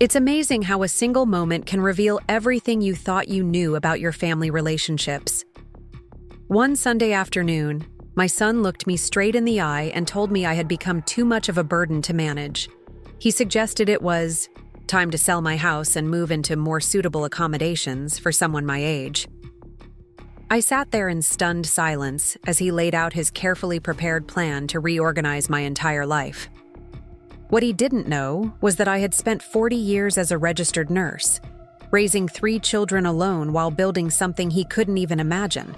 It's amazing how a single moment can reveal everything you thought you knew about your family relationships. One Sunday afternoon, my son looked me straight in the eye and told me I had become too much of a burden to manage. He suggested it was time to sell my house and move into more suitable accommodations for someone my age. I sat there in stunned silence as he laid out his carefully prepared plan to reorganize my entire life. What he didn't know was that I had spent 40 years as a registered nurse, raising 3 children alone while building something he couldn't even imagine.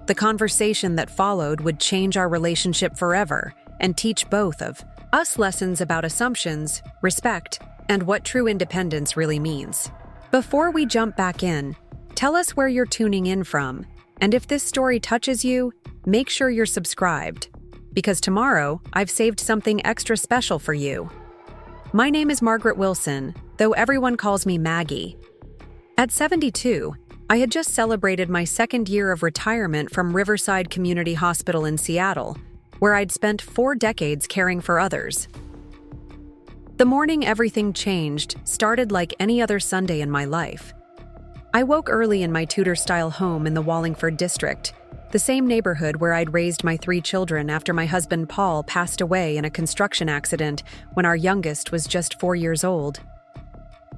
The conversation that followed would change our relationship forever and teach both of us lessons about assumptions, respect, and what true independence really means. Before we jump back in, tell us where you're tuning in from, and if this story touches you, make sure you're subscribed, because tomorrow I've saved something extra special for you. My name is Margaret Wilson, though everyone calls me Maggie. At 72, I had just celebrated my 2nd year of retirement from Riverside Community Hospital in Seattle, where I'd spent 4 decades caring for others. The morning everything changed started like any other Sunday in my life. I woke early in my Tudor-style home in the Wallingford district, the same neighborhood where I'd raised my 3 children after my husband Paul passed away in a construction accident when our youngest was just 4 years old.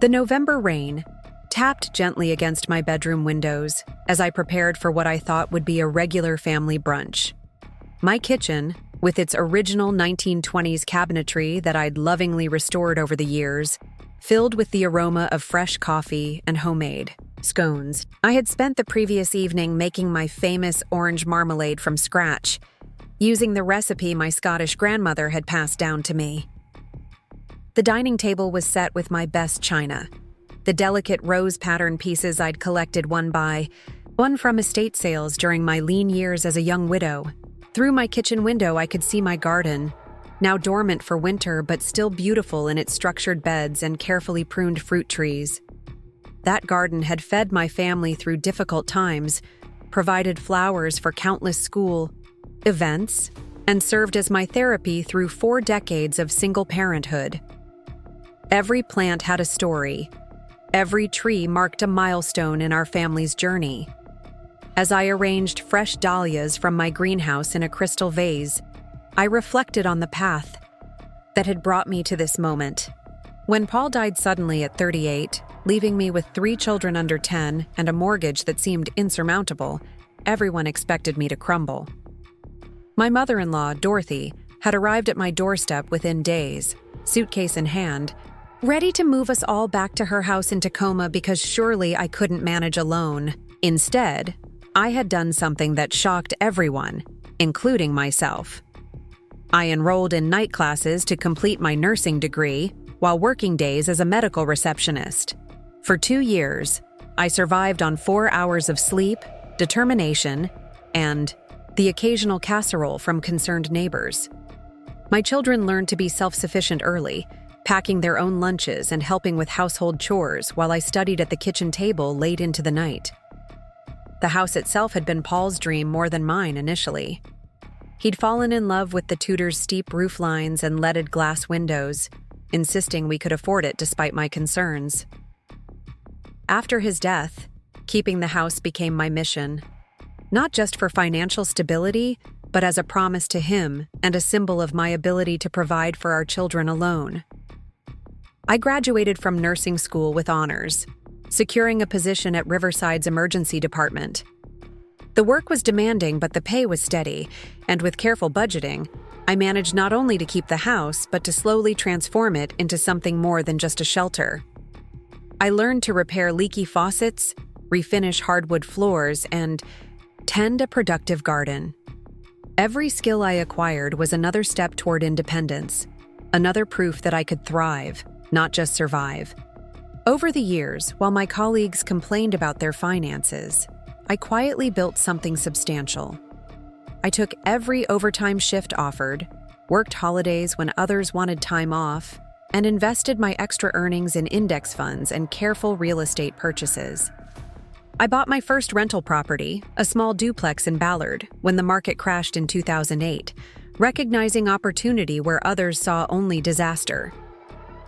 The November rain tapped gently against my bedroom windows as I prepared for what I thought would be a regular family brunch. My kitchen, with its original 1920s cabinetry that I'd lovingly restored over the years, filled with the aroma of fresh coffee and homemade scones. I had spent the previous evening making my famous orange marmalade from scratch, using the recipe my Scottish grandmother had passed down to me. The dining table was set with my best china, the delicate rose pattern pieces I'd collected one by one from estate sales during my lean years as a young widow. Through my kitchen window, I could see my garden, now dormant for winter but still beautiful in its structured beds and carefully pruned fruit trees. That garden had fed my family through difficult times, provided flowers for countless school events, and served as my therapy through 4 decades of single parenthood. Every plant had a story. Every tree marked a milestone in our family's journey. As I arranged fresh dahlias from my greenhouse in a crystal vase, I reflected on the path that had brought me to this moment. When Paul died suddenly at 38, leaving me with 3 children under 10 and a mortgage that seemed insurmountable, everyone expected me to crumble. My mother-in-law, Dorothy, had arrived at my doorstep within days, suitcase in hand, ready to move us all back to her house in Tacoma because surely I couldn't manage alone. Instead, I had done something that shocked everyone, including myself. I enrolled in night classes to complete my nursing degree while working days as a medical receptionist. For 2 years, I survived on 4 hours of sleep, determination, and the occasional casserole from concerned neighbors. My children learned to be self-sufficient early, packing their own lunches and helping with household chores while I studied at the kitchen table late into the night. The house itself had been Paul's dream more than mine initially. He'd fallen in love with the Tudor's steep roof lines and leaded glass windows, insisting we could afford it despite my concerns. After his death, keeping the house became my mission, not just for financial stability, but as a promise to him and a symbol of my ability to provide for our children alone. I graduated from nursing school with honors, securing a position at Riverside's emergency department. The work was demanding, but the pay was steady, and with careful budgeting, I managed not only to keep the house, but to slowly transform it into something more than just a shelter. I learned to repair leaky faucets, refinish hardwood floors, and tend a productive garden. Every skill I acquired was another step toward independence, another proof that I could thrive, not just survive. Over the years, while my colleagues complained about their finances, I quietly built something substantial. I took every overtime shift offered, worked holidays when others wanted time off, and invested my extra earnings in index funds and careful real estate purchases. I bought my first rental property, a small duplex in Ballard, when the market crashed in 2008, recognizing opportunity where others saw only disaster.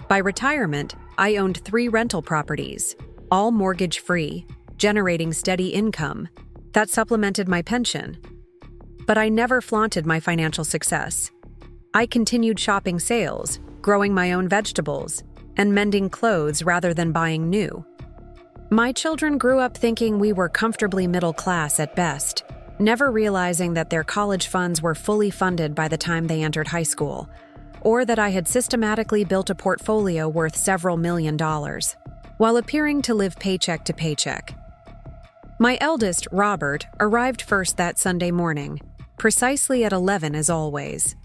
By retirement, I owned 3 rental properties, all mortgage-free, generating steady income that supplemented my pension. But I never flaunted my financial success. I continued shopping sales, growing my own vegetables, and mending clothes rather than buying new. My children grew up thinking we were comfortably middle class at best, never realizing that their college funds were fully funded by the time they entered high school, or that I had systematically built a portfolio worth several $1,000,000, while appearing to live paycheck to paycheck. My eldest, Robert, arrived first that Sunday morning, precisely at 11 as always.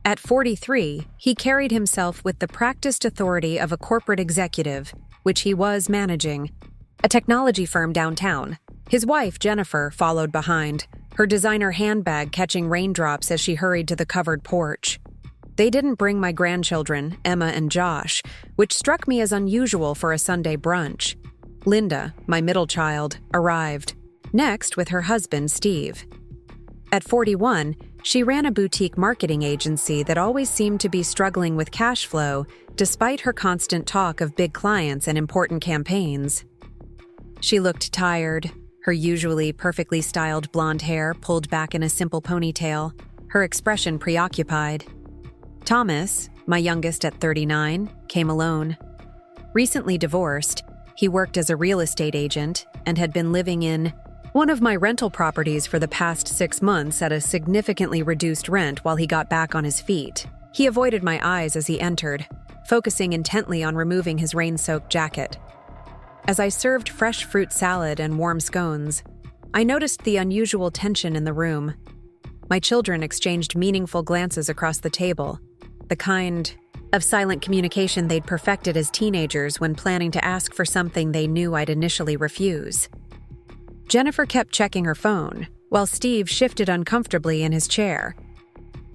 At 43, he carried himself with the practiced authority of a corporate executive, which he was managing, a technology firm downtown. His wife, Jennifer, followed behind, her designer handbag catching raindrops as she hurried to the covered porch. They didn't bring my grandchildren, Emma and Josh, which struck me as unusual for a Sunday brunch. Linda, my middle child, arrived, next with her husband, Steve. At 41, she ran a boutique marketing agency that always seemed to be struggling with cash flow, despite her constant talk of big clients and important campaigns. She looked tired, her usually perfectly styled blonde hair pulled back in a simple ponytail, her expression preoccupied. Thomas, my youngest at 39, came alone. Recently divorced, he worked as a real estate agent and had been living in one of my rental properties for the past 6 months at a significantly reduced rent while he got back on his feet. He avoided my eyes as he entered, focusing intently on removing his rain-soaked jacket. As I served fresh fruit salad and warm scones, I noticed the unusual tension in the room. My children exchanged meaningful glances across the table, the kind of silent communication they'd perfected as teenagers when planning to ask for something they knew I'd initially refuse. Jennifer kept checking her phone, while Steve shifted uncomfortably in his chair.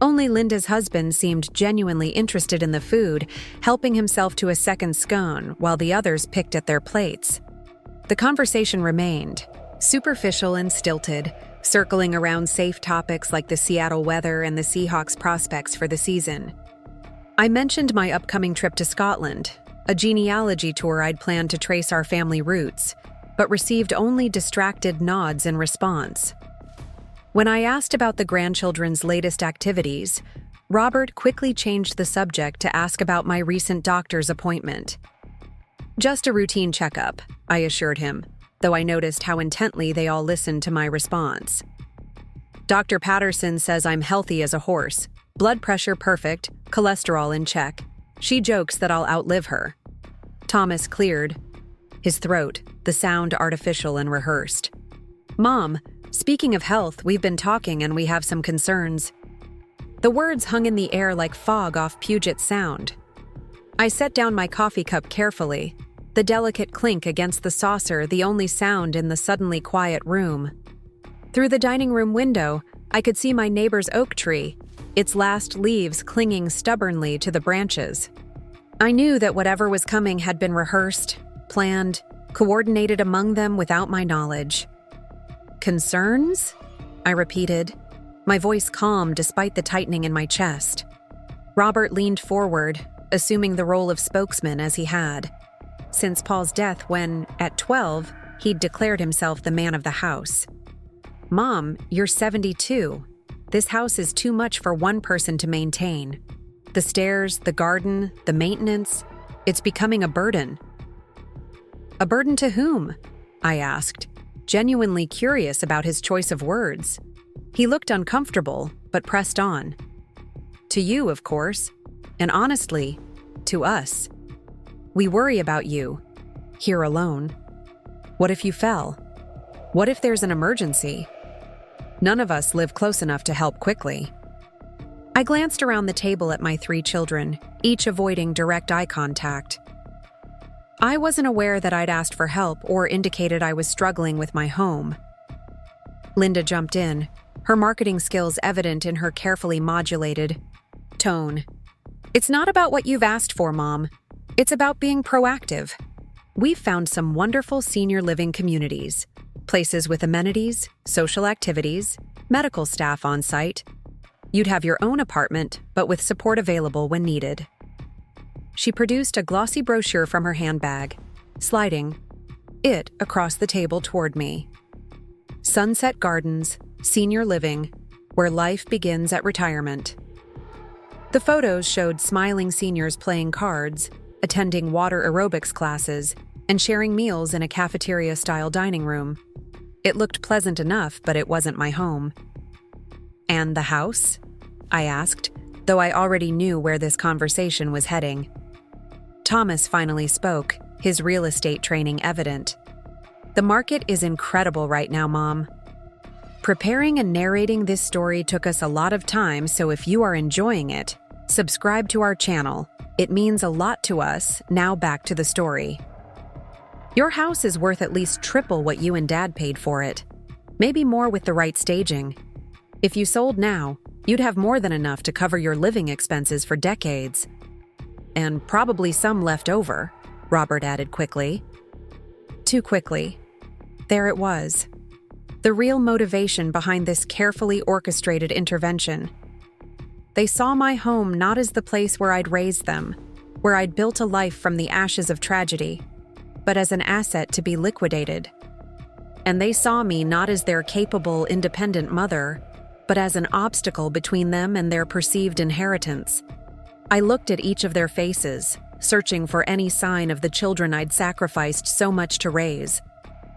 Only Linda's husband seemed genuinely interested in the food, helping himself to a second scone while the others picked at their plates. The conversation remained, superficial and stilted, circling around safe topics like the Seattle weather and the Seahawks' prospects for the season. I mentioned my upcoming trip to Scotland, a genealogy tour I'd planned to trace our family roots, but received only distracted nods in response. When I asked about the grandchildren's latest activities, Robert quickly changed the subject to ask about my recent doctor's appointment. Just a routine checkup, I assured him, though I noticed how intently they all listened to my response. Dr. Patterson says I'm healthy as a horse, blood pressure perfect, cholesterol in check. She jokes that I'll outlive her. Thomas cleared his throat, the sound artificial and rehearsed. Mom, speaking of health, we've been talking and we have some concerns. The words hung in the air like fog off Puget Sound. I set down my coffee cup carefully, the delicate clink against the saucer the only sound in the suddenly quiet room. Through the dining room window, I could see my neighbor's oak tree, its last leaves clinging stubbornly to the branches. I knew that whatever was coming had been rehearsed, planned, coordinated among them without my knowledge. Concerns? I repeated, my voice calm despite the tightening in my chest. Robert leaned forward, assuming the role of spokesman as he had, since Paul's death when, at 12, he'd declared himself the man of the house. Mom, you're 72. This house is too much for one person to maintain. The stairs, the garden, the maintenance, it's becoming a burden. A burden to whom? I asked, genuinely curious about his choice of words. He looked uncomfortable, but pressed on. To you, of course, and honestly, to us. We worry about you, here alone. What if you fell? What if there's an emergency? None of us live close enough to help quickly. I glanced around the table at my 3 children, each avoiding direct eye contact. I wasn't aware that I'd asked for help or indicated I was struggling with my home. Linda jumped in, her marketing skills evident in her carefully modulated tone. It's not about what you've asked for, Mom. It's about being proactive. We've found some wonderful senior living communities, places with amenities, social activities, medical staff on site. You'd have your own apartment, but with support available when needed. she produced a glossy brochure from her handbag, sliding it across the table toward me. Sunset Gardens, Senior Living, where life begins at retirement. The photos showed smiling seniors playing cards, attending water aerobics classes, and sharing meals in a cafeteria-style dining room. It looked pleasant enough, but it wasn't my home. "And the house?" I asked, though I already knew where this conversation was heading. Thomas finally spoke, his real estate training evident. "The market is incredible right now, Mom. Preparing and narrating this story took us a lot of time, so if you are enjoying it, subscribe to our channel. It means a lot to us. Now back to the story. Your house is worth at least triple what you and Dad paid for it. Maybe more with the right staging. If you sold now, you'd have more than enough to cover your living expenses for decades. And probably some left over," Robert added quickly. Too quickly. There it was. The real motivation behind this carefully orchestrated intervention. They saw my home not as the place where I'd raised them, where I'd built a life from the ashes of tragedy, but as an asset to be liquidated. And they saw me not as their capable, independent mother, but as an obstacle between them and their perceived inheritance. I looked at each of their faces, searching for any sign of the children I'd sacrificed so much to raise.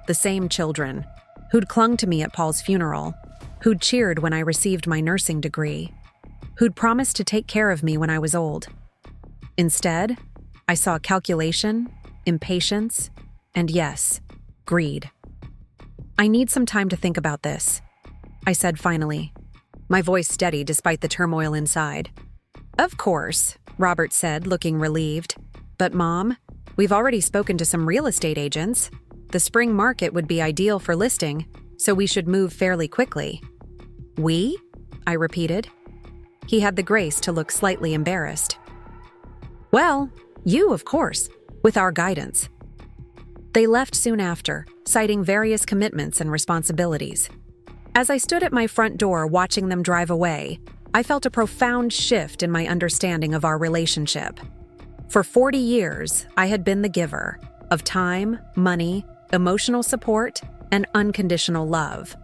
The same children, who'd clung to me at Paul's funeral, who'd cheered when I received my nursing degree, who'd promised to take care of me when I was old. Instead, I saw calculation, impatience, and yes, greed. "I need some time to think about this," I said finally, my voice steady despite the turmoil inside. "Of course," Robert said, looking relieved. "But Mom, we've already spoken to some real estate agents. The spring market would be ideal for listing, so we should move fairly quickly." "We?" I repeated. He had the grace to look slightly embarrassed. "Well, you, of course, with our guidance." They left soon after, citing various commitments and responsibilities. As I stood at my front door watching them drive away, I felt a profound shift in my understanding of our relationship. For 40 years, I had been the giver of time, money, emotional support, and unconditional love.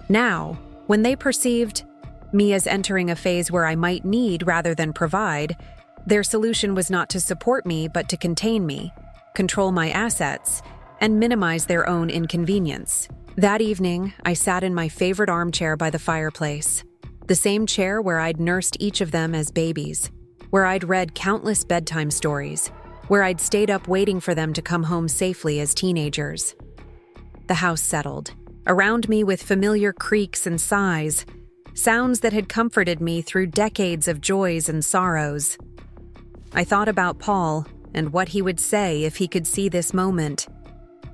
Now, when they perceived me as entering a phase where I might need rather than provide, their solution was not to support me but to contain me, control my assets, and minimize their own inconvenience. That evening, I sat in my favorite armchair by the fireplace, the same chair where I'd nursed each of them as babies, where I'd read countless bedtime stories, where I'd stayed up waiting for them to come home safely as teenagers. The house settled, around me with familiar creaks and sighs, sounds that had comforted me through decades of joys and sorrows. I thought about Paul and what he would say if he could see this moment.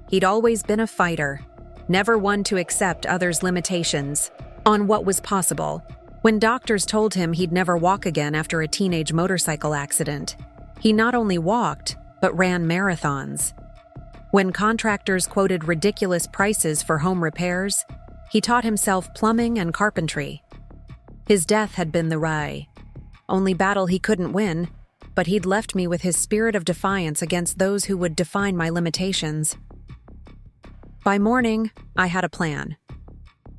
He'd always been a fighter, never one to accept others' limitations on what was possible. When doctors told him he'd never walk again after a teenage motorcycle accident, he not only walked, but ran marathons. When contractors quoted ridiculous prices for home repairs, he taught himself plumbing and carpentry. His death had been the only battle he couldn't win, but he'd left me with his spirit of defiance against those who would define my limitations. By morning, I had a plan.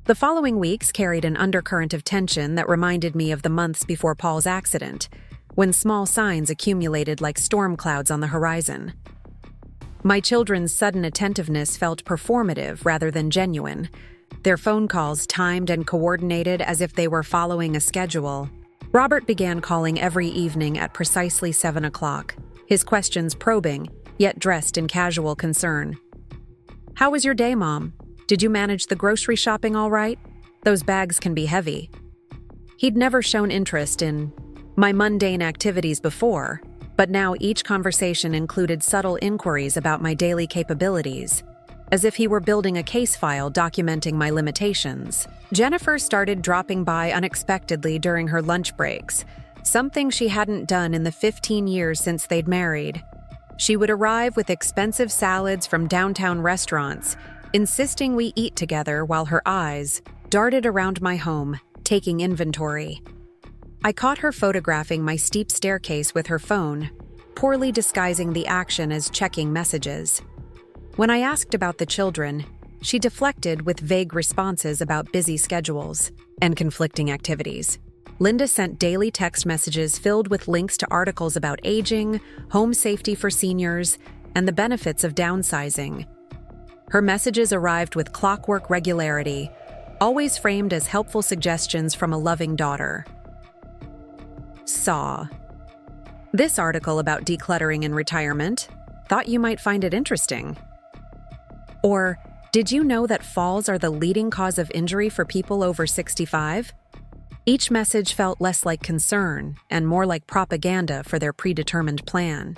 The following weeks carried an undercurrent of tension that reminded me of the months before Paul's accident, when small signs accumulated like storm clouds on the horizon. My children's sudden attentiveness felt performative rather than genuine, their phone calls timed and coordinated as if they were following a schedule. Robert began calling every evening at precisely 7 o'clock, his questions probing, yet dressed in casual concern. "How was your day, Mom? Did you manage the grocery shopping all right? Those bags can be heavy." He'd never shown interest in my mundane activities before, but now each conversation included subtle inquiries about my daily capabilities, as if he were building a case file documenting my limitations. Jennifer started dropping by unexpectedly during her lunch breaks, something she hadn't done in the 15 years since they'd married. She would arrive with expensive salads from downtown restaurants, insisting we eat together while her eyes darted around my home, taking inventory. I caught her photographing my steep staircase with her phone, poorly disguising the action as checking messages. When I asked about the children, she deflected with vague responses about busy schedules and conflicting activities. Linda sent daily text messages filled with links to articles about aging, home safety for seniors, and the benefits of downsizing. Her messages arrived with clockwork regularity, always framed as helpful suggestions from a loving daughter. Saw. This article about decluttering in retirement. Thought you might find it interesting. Or, did you know that falls are the leading cause of injury for people over 65? Each message felt less like concern and more like propaganda for their predetermined plan.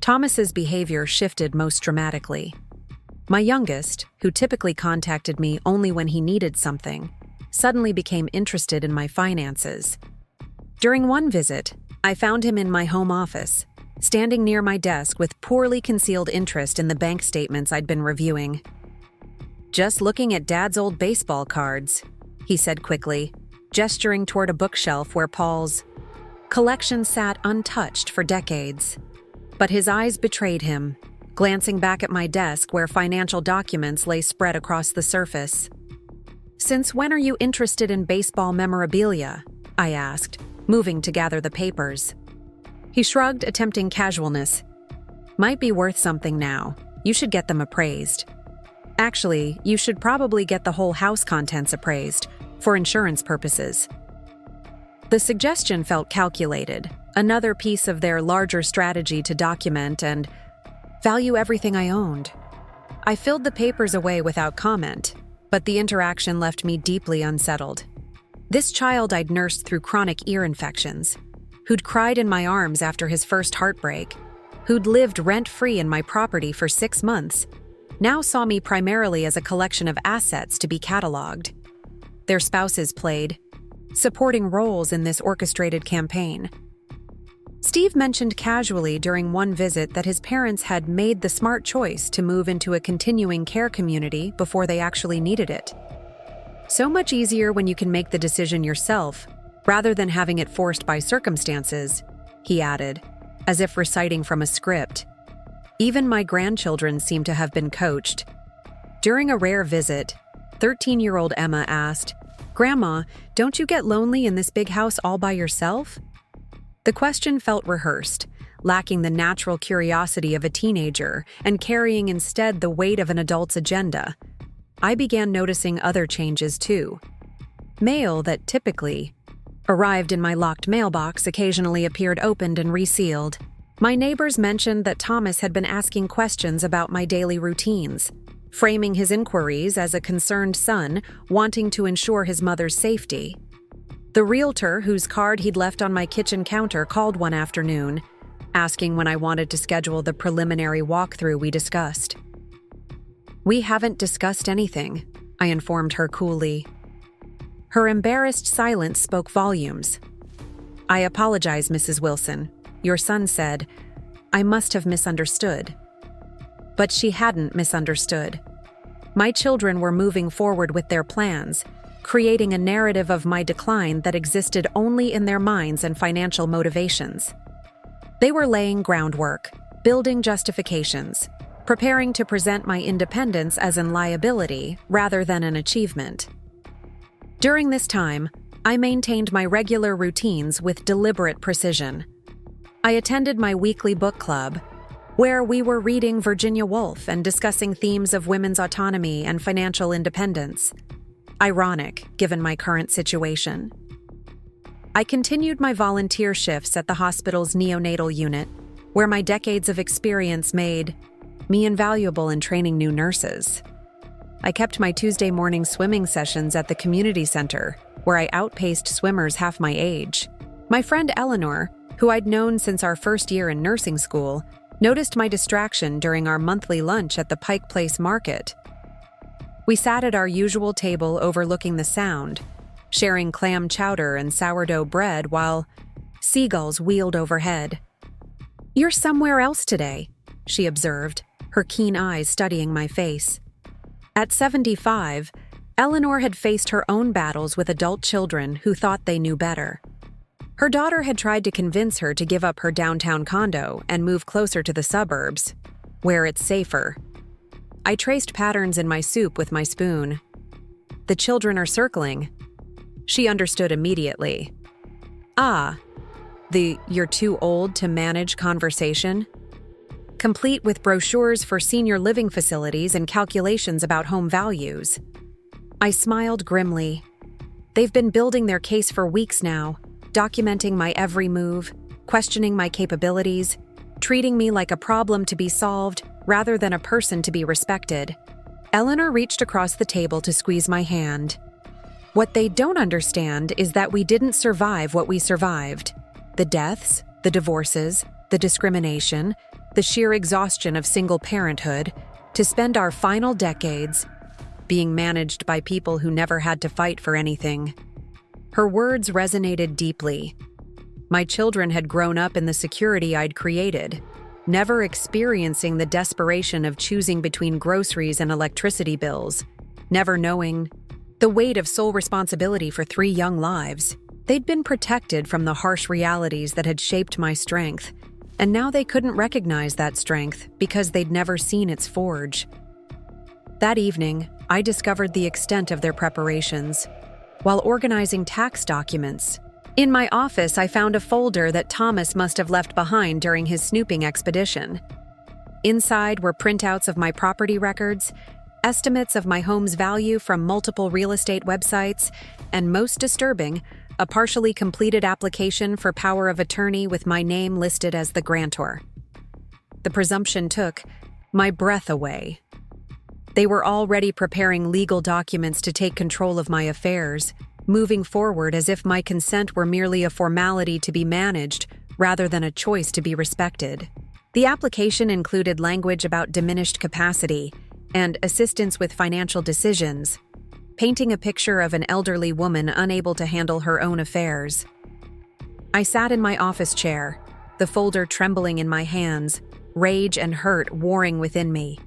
Thomas's behavior shifted most dramatically. My youngest, who typically contacted me only when he needed something, suddenly became interested in my finances. During one visit, I found him in my home office, standing near my desk with poorly concealed interest in the bank statements I'd been reviewing. "Just looking at Dad's old baseball cards," he said quickly, gesturing toward a bookshelf where Paul's collection sat untouched for decades. But his eyes betrayed him, glancing back at my desk where financial documents lay spread across the surface. "Since when are you interested in baseball memorabilia?" I asked, moving to gather the papers. He shrugged, attempting casualness. "Might be worth something now. You should get them appraised. Actually, you should probably get the whole house contents appraised, for insurance purposes." The suggestion felt calculated, another piece of their larger strategy to document and value everything I owned. I filled the papers away without comment, but the interaction left me deeply unsettled. This child I'd nursed through chronic ear infections, who'd cried in my arms after his first heartbreak, who'd lived rent-free in my property for 6 months, now saw me primarily as a collection of assets to be cataloged. Their spouses played supporting roles in this orchestrated campaign. Steve mentioned casually during one visit that his parents had made the smart choice to move into a continuing care community before they actually needed it. So much easier when you can make the decision yourself, rather than having it forced by circumstances, he added, as if reciting from a script. Even my grandchildren seemed to have been coached. During a rare visit, 13-year-old Emma asked, "Grandma, don't you get lonely in this big house all by yourself?" The question felt rehearsed, lacking the natural curiosity of a teenager and carrying instead the weight of an adult's agenda. I began noticing other changes too. Mail that typically arrived in my locked mailbox occasionally appeared opened and resealed. My neighbors mentioned that Thomas had been asking questions about my daily routines, framing his inquiries as a concerned son wanting to ensure his mother's safety. The realtor whose card he'd left on my kitchen counter called one afternoon, asking when I wanted to schedule the preliminary walkthrough we discussed. "We haven't discussed anything," I informed her coolly. Her embarrassed silence spoke volumes. "I apologize, Mrs. Wilson. Your son said, I must have misunderstood." But she hadn't misunderstood. My children were moving forward with their plans, creating a narrative of my decline that existed only in their minds and financial motivations. They were laying groundwork, building justifications, preparing to present my independence as a liability rather than an achievement. During this time, I maintained my regular routines with deliberate precision. I attended my weekly book club, where we were reading Virginia Woolf and discussing themes of women's autonomy and financial independence. Ironic, given my current situation. I continued my volunteer shifts at the hospital's neonatal unit, where my decades of experience made me invaluable in training new nurses. I kept my Tuesday morning swimming sessions at the community center, where I outpaced swimmers half my age. My friend Eleanor, who I'd known since our first year in nursing school, noticed my distraction during our monthly lunch at the Pike Place Market. We sat at our usual table overlooking the Sound, sharing clam chowder and sourdough bread while seagulls wheeled overhead. "You're somewhere else today," she observed, her keen eyes studying my face. At 75, Eleanor had faced her own battles with adult children who thought they knew better. Her daughter had tried to convince her to give up her downtown condo and move closer to the suburbs, where it's safer. I traced patterns in my soup with my spoon. The children are circling. She understood immediately. Ah, the "you're too old to manage" conversation? Complete with brochures for senior living facilities and calculations about home values. I smiled grimly. They've been building their case for weeks now, documenting my every move, questioning my capabilities, treating me like a problem to be solved rather than a person to be respected. Eleanor reached across the table to squeeze my hand. What they don't understand is that we didn't survive what we survived. The deaths, the divorces, the discrimination, the sheer exhaustion of single parenthood, to spend our final decades being managed by people who never had to fight for anything. Her words resonated deeply. My children had grown up in the security I'd created, never experiencing the desperation of choosing between groceries and electricity bills, never knowing the weight of sole responsibility for 3 young lives. They'd been protected from the harsh realities that had shaped my strength, and now they couldn't recognize that strength because they'd never seen its forge. That evening, I discovered the extent of their preparations. While organizing tax documents, in my office I found a folder that Thomas must have left behind during his snooping expedition. Inside were printouts of my property records, estimates of my home's value from multiple real estate websites, and most disturbing, a partially completed application for power of attorney with my name listed as the grantor. The presumption took my breath away. They were already preparing legal documents to take control of my affairs, moving forward as if my consent were merely a formality to be managed rather than a choice to be respected. The application included language about diminished capacity and assistance with financial decisions, painting a picture of an elderly woman unable to handle her own affairs. I sat in my office chair, the folder trembling in my hands, rage and hurt warring within me.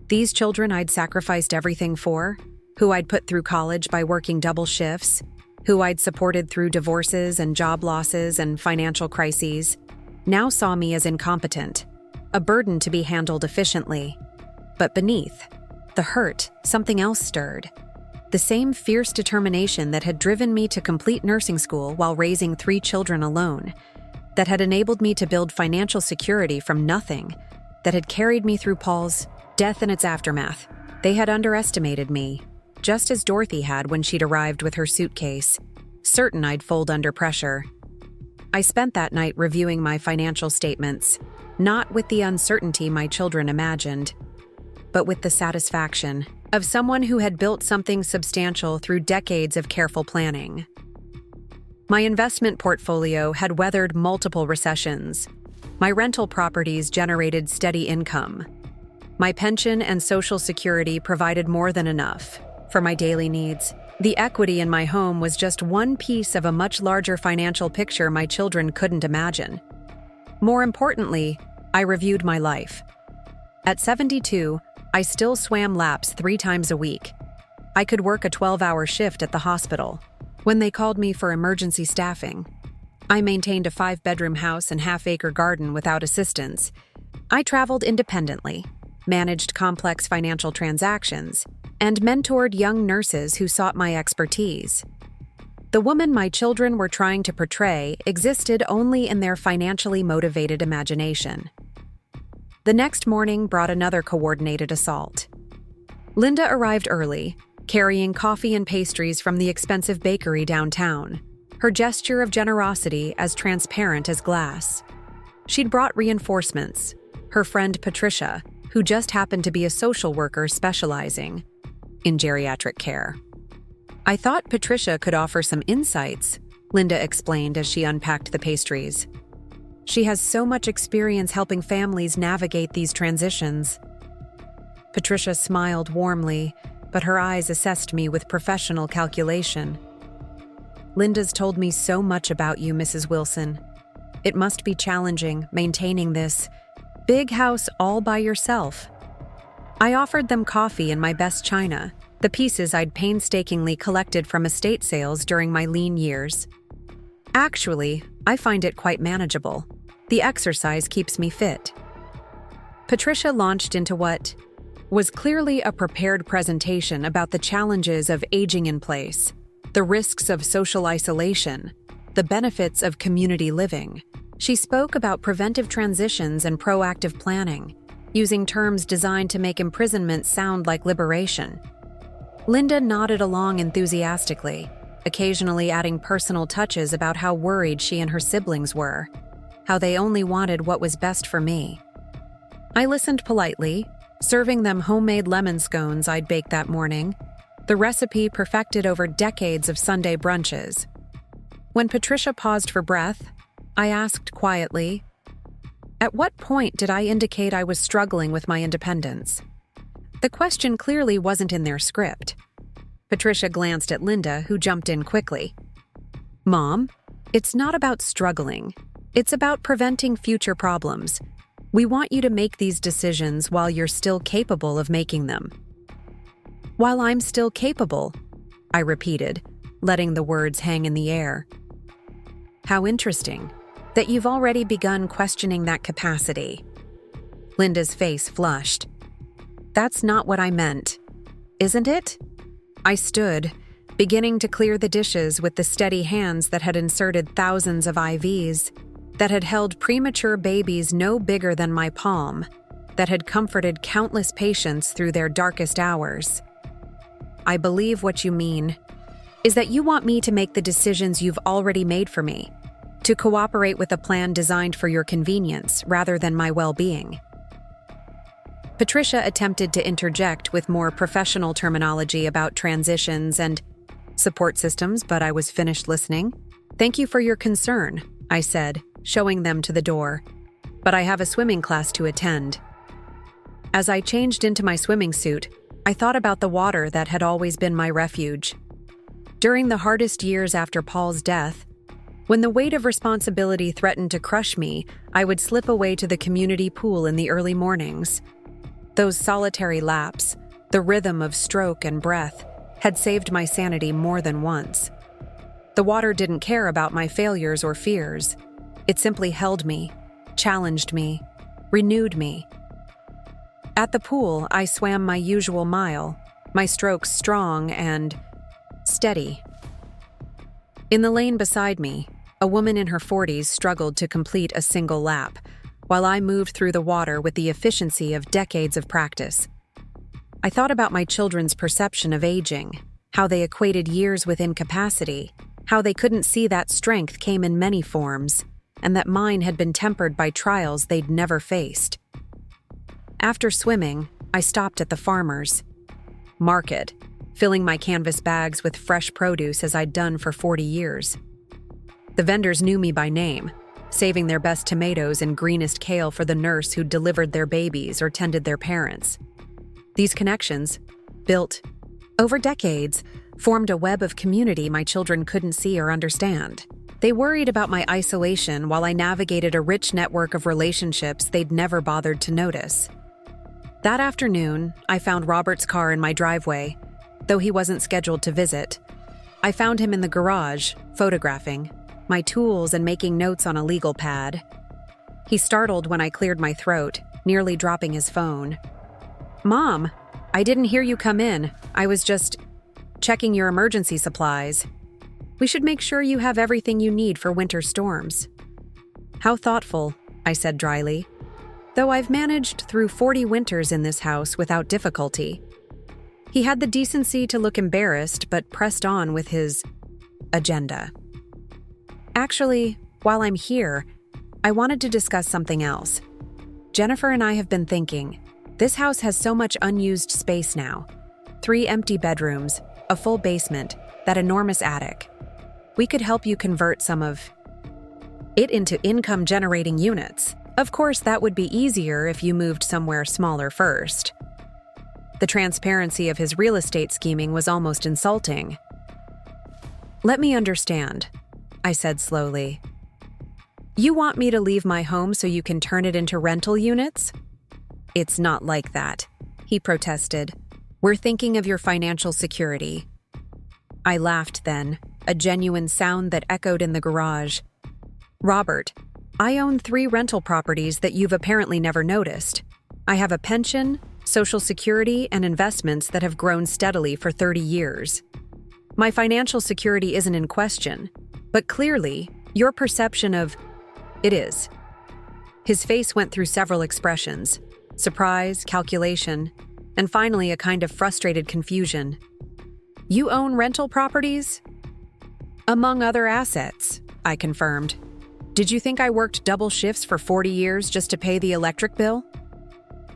These children I'd sacrificed everything for, who I'd put through college by working double shifts, who I'd supported through divorces and job losses and financial crises, now saw me as incompetent, a burden to be handled efficiently. But beneath the hurt, something else stirred. The same fierce determination that had driven me to complete nursing school while raising 3 children alone, that had enabled me to build financial security from nothing, that had carried me through Paul's death and its aftermath. They had underestimated me, just as Dorothy had when she'd arrived with her suitcase, certain I'd fold under pressure. I spent that night reviewing my financial statements, not with the uncertainty my children imagined, but with the satisfaction of someone who had built something substantial through decades of careful planning. My investment portfolio had weathered multiple recessions. My rental properties generated steady income. My pension and Social Security provided more than enough for my daily needs. The equity in my home was just one piece of a much larger financial picture my children couldn't imagine. More importantly, I reviewed my life. At 72, I still swam laps 3 times a week. I could work a 12-hour shift at the hospital. When they called me for emergency staffing, I maintained a 5-bedroom house and half-acre garden without assistance. I traveled independently, managed complex financial transactions, and mentored young nurses who sought my expertise. The woman my children were trying to portray existed only in their financially motivated imagination. The next morning brought another coordinated assault. Linda arrived early, carrying coffee and pastries from the expensive bakery downtown, her gesture of generosity as transparent as glass. She'd brought reinforcements, her friend Patricia, who just happened to be a social worker specializing in geriatric care. I thought Patricia could offer some insights, Linda explained as she unpacked the pastries. She has so much experience helping families navigate these transitions. Patricia smiled warmly, but her eyes assessed me with professional calculation. Linda's told me so much about you, Mrs. Wilson. It must be challenging maintaining this big house all by yourself. I offered them coffee and my best china, the pieces I'd painstakingly collected from estate sales during my lean years. Actually, I find it quite manageable. The exercise keeps me fit. Patricia launched into what was clearly a prepared presentation about the challenges of aging in place, the risks of social isolation, the benefits of community living. She spoke about preventive transitions and proactive planning, using terms designed to make imprisonment sound like liberation. Linda nodded along enthusiastically, occasionally adding personal touches about how worried she and her siblings were, how they only wanted what was best for me. I listened politely, serving them homemade lemon scones I'd baked that morning, the recipe perfected over decades of Sunday brunches. When Patricia paused for breath, I asked quietly, "At what point did I indicate I was struggling with my independence?" The question clearly wasn't in their script. Patricia glanced at Linda, who jumped in quickly. "Mom, it's not about struggling. It's about preventing future problems. We want you to make these decisions while you're still capable of making them." "While I'm still capable," I repeated, letting the words hang in the air. "How interesting that you've already begun questioning that capacity." Linda's face flushed. "That's not what I meant, isn't it?" I stood, beginning to clear the dishes with the steady hands that had inserted thousands of IVs, that had held premature babies no bigger than my palm, that had comforted countless patients through their darkest hours. "I believe what you mean is that you want me to make the decisions you've already made for me, to cooperate with a plan designed for your convenience rather than my well-being." Patricia attempted to interject with more professional terminology about transitions and support systems, but I was finished listening. "Thank you for your concern," I said, showing them to the door, "but I have a swimming class to attend." As I changed into my swimming suit, I thought about the water that had always been my refuge. During the hardest years after Paul's death, when the weight of responsibility threatened to crush me, I would slip away to the community pool in the early mornings. Those solitary laps, the rhythm of stroke and breath, had saved my sanity more than once. The water didn't care about my failures or fears. It simply held me, challenged me, renewed me. At the pool, I swam my usual mile, my strokes strong and steady. In the lane beside me, a woman in her 40s struggled to complete a single lap, while I moved through the water with the efficiency of decades of practice. I thought about my children's perception of aging, how they equated years with incapacity, how they couldn't see that strength came in many forms, and that mine had been tempered by trials they'd never faced. After swimming, I stopped at the farmer's market, filling my canvas bags with fresh produce as I'd done for 40 years. The vendors knew me by name, saving their best tomatoes and greenest kale for the nurse who'd delivered their babies or tended their parents. These connections, built over decades, formed a web of community my children couldn't see or understand. They worried about my isolation while I navigated a rich network of relationships they'd never bothered to notice. That afternoon, I found Robert's car in my driveway, though he wasn't scheduled to visit. I found him in the garage, photographing my tools and making notes on a legal pad. He startled when I cleared my throat, nearly dropping his phone. "Mom, I didn't hear you come in. I was just checking your emergency supplies. We should make sure you have everything you need for winter storms." "How thoughtful," I said dryly, though I've managed through 40 winters in this house without difficulty. He had the decency to look embarrassed, but pressed on with his agenda. "Actually, while I'm here, I wanted to discuss something else. Jennifer and I have been thinking, this house has so much unused space now. 3 empty bedrooms, a full basement, that enormous attic. We could help you convert some of it into income-generating units. Of course, that would be easier if you moved somewhere smaller first." The transparency of his real estate scheming was almost insulting. "Let me understand," I said slowly. "You want me to leave my home so you can turn it into rental units?" "It's not like that," he protested. "We're thinking of your financial security." I laughed then, a genuine sound that echoed in the garage. "Robert, I own 3 rental properties that you've apparently never noticed. I have a pension, Social Security, and investments that have grown steadily for 30 years. My financial security isn't in question, but clearly, your perception of it is." His face went through several expressions: surprise, calculation, and finally a kind of frustrated confusion. "You own rental properties?" "Among other assets," I confirmed. "Did you think I worked double shifts for 40 years just to pay the electric bill?"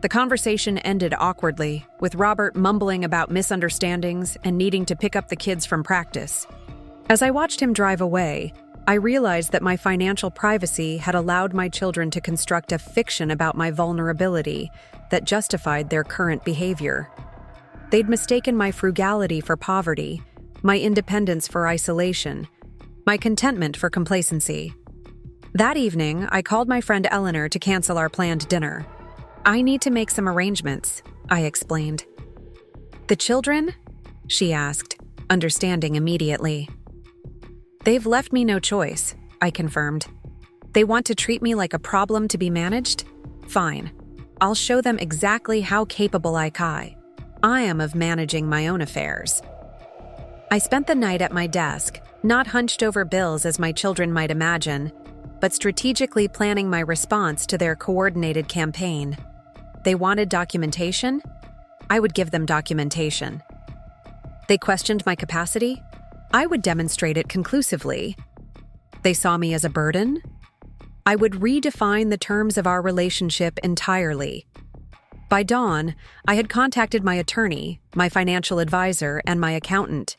The conversation ended awkwardly, with Robert mumbling about misunderstandings and needing to pick up the kids from practice. As I watched him drive away, I realized that my financial privacy had allowed my children to construct a fiction about my vulnerability that justified their current behavior. They'd mistaken my frugality for poverty, my independence for isolation, my contentment for complacency. That evening, I called my friend Eleanor to cancel our planned dinner. "I need to make some arrangements," I explained. "The children?" she asked, understanding immediately. "They've left me no choice," I confirmed. "They want to treat me like a problem to be managed? Fine. I'll show them exactly how capable I am of managing my own affairs." I spent the night at my desk, not hunched over bills as my children might imagine, but strategically planning my response to their coordinated campaign. They wanted documentation? I would give them documentation. They questioned my capacity? I would demonstrate it conclusively. They saw me as a burden? I would redefine the terms of our relationship entirely. By dawn, I had contacted my attorney, my financial advisor, and my accountant.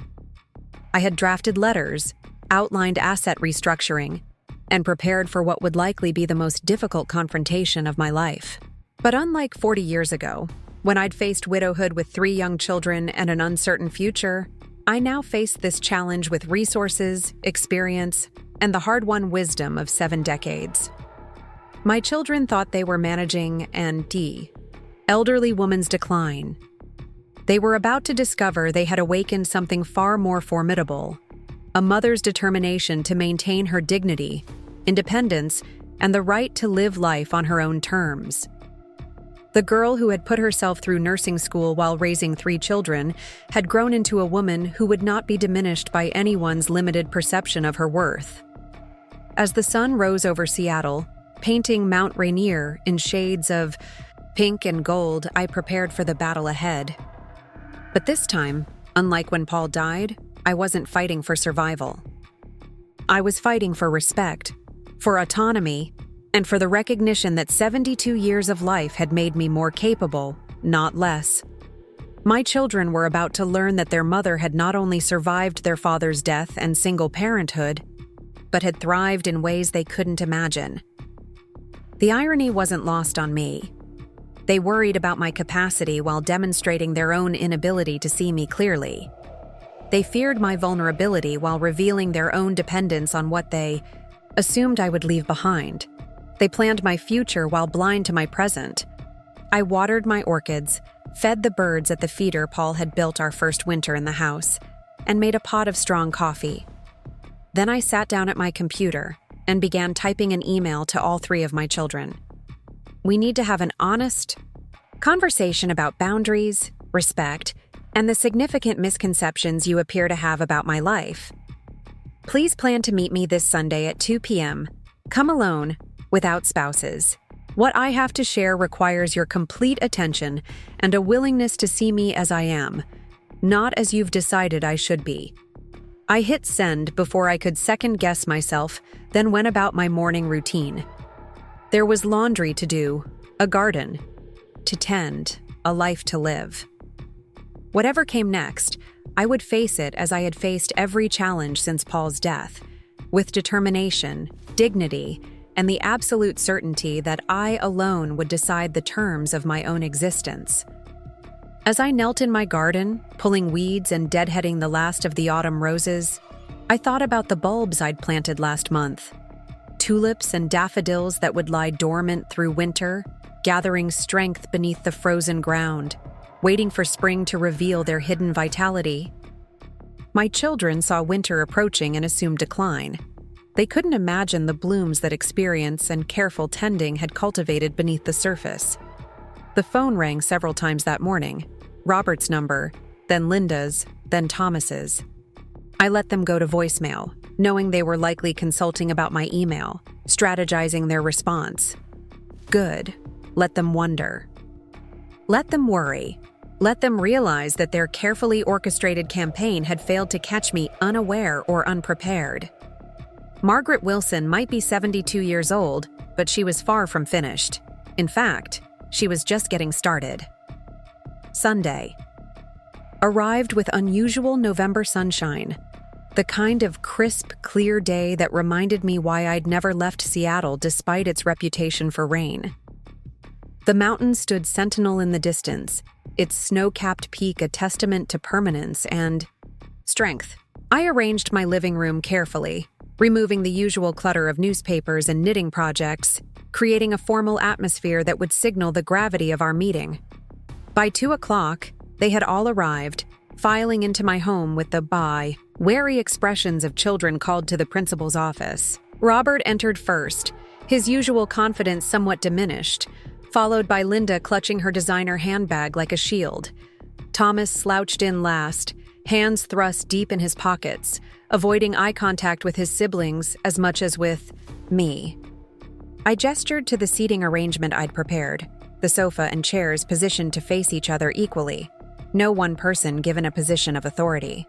I had drafted letters, outlined asset restructuring, and prepared for what would likely be the most difficult confrontation of my life. But unlike 40 years ago, when I'd faced widowhood with 3 young children and an uncertain future, I now faced this challenge with resources, experience, and the hard-won wisdom of 7 decades. My children thought they were managing an elderly woman's decline. They were about to discover they had awakened something far more formidable: a mother's determination to maintain her dignity, independence, and the right to live life on her own terms. The girl who had put herself through nursing school while raising 3 children had grown into a woman who would not be diminished by anyone's limited perception of her worth. As the sun rose over Seattle, painting Mount Rainier in shades of pink and gold, I prepared for the battle ahead. But this time, unlike when Paul died, I wasn't fighting for survival. I was fighting for respect, for autonomy, and for the recognition that 72 years of life had made me more capable, not less. My children were about to learn that their mother had not only survived their father's death and single parenthood, but had thrived in ways they couldn't imagine. The irony wasn't lost on me. They worried about my capacity while demonstrating their own inability to see me clearly. They feared my vulnerability while revealing their own dependence on what they assumed I would leave behind. They planned my future while blind to my present. I watered my orchids, fed the birds at the feeder Paul had built our first winter in the house, and made a pot of strong coffee. Then I sat down at my computer and began typing an email to all 3 of my children. "We need to have an honest conversation about boundaries, respect, and the significant misconceptions you appear to have about my life. Please plan to meet me this Sunday at 2 p.m. Come alone, without spouses. What I have to share requires your complete attention and a willingness to see me as I am, not as you've decided I should be." I hit send before I could second-guess myself, then went about my morning routine. There was laundry to do, a garden to tend, a life to live. Whatever came next, I would face it as I had faced every challenge since Paul's death, with determination, dignity, and the absolute certainty that I alone would decide the terms of my own existence. As I knelt in my garden, pulling weeds and deadheading the last of the autumn roses, I thought about the bulbs I'd planted last month. Tulips and daffodils that would lie dormant through winter, gathering strength beneath the frozen ground, waiting for spring to reveal their hidden vitality. My children saw winter approaching and assumed decline. They couldn't imagine the blooms that experience and careful tending had cultivated beneath the surface. The phone rang several times that morning. Robert's number, then Linda's, then Thomas's. I let them go to voicemail, knowing they were likely consulting about my email, strategizing their response. Good. Let them wonder. Let them worry. Let them realize that their carefully orchestrated campaign had failed to catch me unaware or unprepared. Margaret Wilson might be 72 years old, but she was far from finished. In fact, she was just getting started. Sunday. Arrived with unusual November sunshine, the kind of crisp, clear day that reminded me why I'd never left Seattle despite its reputation for rain. The mountain stood sentinel in the distance, its snow-capped peak a testament to permanence and strength. I arranged my living room carefully, removing the usual clutter of newspapers and knitting projects, creating a formal atmosphere that would signal the gravity of our meeting. By 2 o'clock, they had all arrived, filing into my home with the wary expressions of children called to the principal's office. Robert entered first, his usual confidence somewhat diminished, followed by Linda clutching her designer handbag like a shield. Thomas slouched in last, hands thrust deep in his pockets, avoiding eye contact with his siblings as much as with me. I gestured to the seating arrangement I'd prepared, the sofa and chairs positioned to face each other equally, no one person given a position of authority.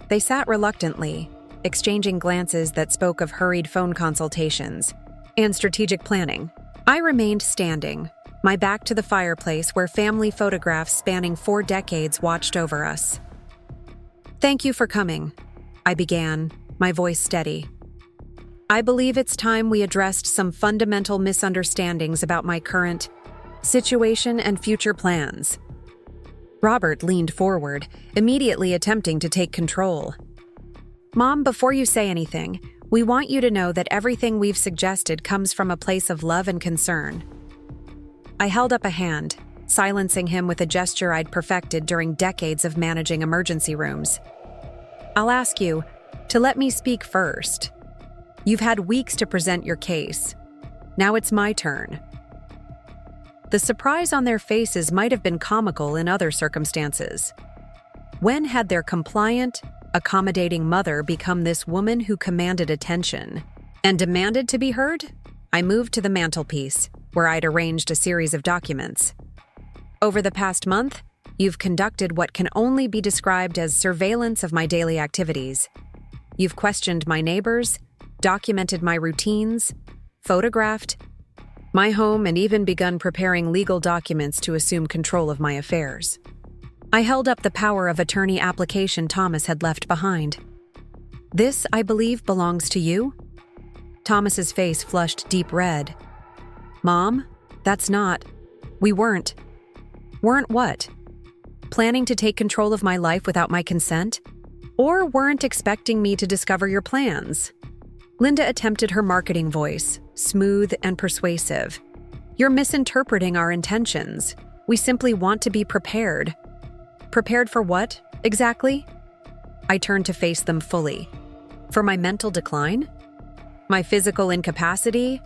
They sat reluctantly, exchanging glances that spoke of hurried phone consultations and strategic planning. I remained standing, my back to the fireplace where family photographs spanning 4 decades watched over us. "Thank you for coming," I began, my voice steady. "I believe it's time we addressed some fundamental misunderstandings about my current situation and future plans." Robert leaned forward, immediately attempting to take control. "Mom, before you say anything, we want you to know that everything we've suggested comes from a place of love and concern." I held up a hand, silencing him with a gesture I'd perfected during decades of managing emergency rooms. "I'll ask you to let me speak first. You've had weeks to present your case. Now it's my turn." The surprise on their faces might have been comical in other circumstances. When had their compliant, accommodating mother become this woman who commanded attention and demanded to be heard? I moved to the mantelpiece, where I'd arranged a series of documents. "Over the past month, you've conducted what can only be described as surveillance of my daily activities. You've questioned my neighbors, documented my routines, photographed my home, and even begun preparing legal documents to assume control of my affairs." I held up the power of attorney application Thomas had left behind. "This, I believe, belongs to you?" Thomas's face flushed deep red. "Mom, that's not. We weren't." "Weren't what? Planning to take control of my life without my consent? Or weren't expecting me to discover your plans?" Linda attempted her marketing voice, smooth and persuasive. "You're misinterpreting our intentions. We simply want to be prepared." "Prepared for what, exactly?" I turned to face them fully. "For my mental decline? My physical incapacity?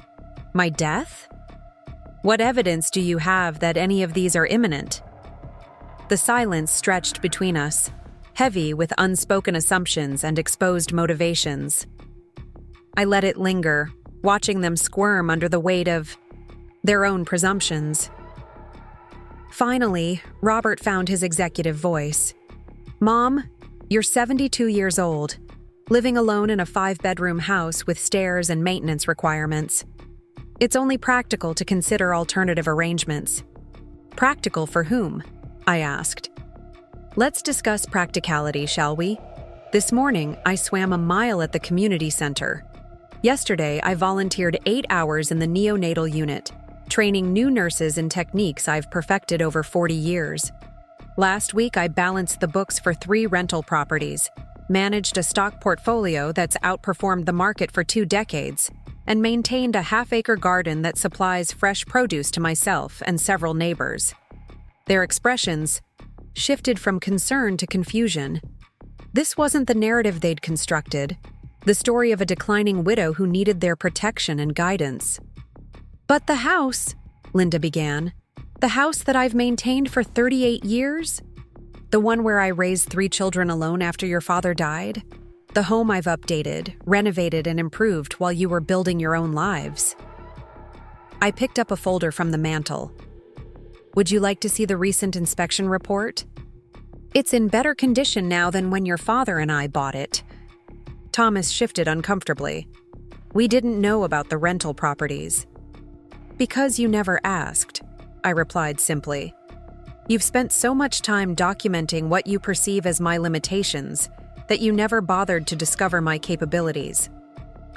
My death? What evidence do you have that any of these are imminent?" The silence stretched between us, heavy with unspoken assumptions and exposed motivations. I let it linger, watching them squirm under the weight of their own presumptions. Finally, Robert found his executive voice. "Mom, you're 72 years old, living alone in a 5-bedroom house with stairs and maintenance requirements. It's only practical to consider alternative arrangements." "Practical for whom?" I asked. "Let's discuss practicality, shall we? This morning, I swam a mile at the community center. Yesterday, I volunteered 8 hours in the neonatal unit, training new nurses in techniques I've perfected over 40 years. Last week, I balanced the books for 3 rental properties, managed a stock portfolio that's outperformed the market for 2 decades, and maintained a half-acre garden that supplies fresh produce to myself and several neighbors." Their expressions shifted from concern to confusion. This wasn't the narrative they'd constructed, the story of a declining widow who needed their protection and guidance. "But the house," Linda began, "the house that I've maintained for 38 years? The one where I raised 3 children alone after your father died? The home I've updated, renovated, and improved while you were building your own lives." I picked up a folder from the mantel. "Would you like to see the recent inspection report? It's in better condition now than when your father and I bought it." Thomas shifted uncomfortably. "We didn't know about the rental properties." "Because you never asked," I replied simply. "You've spent so much time documenting what you perceive as my limitations that you never bothered to discover my capabilities."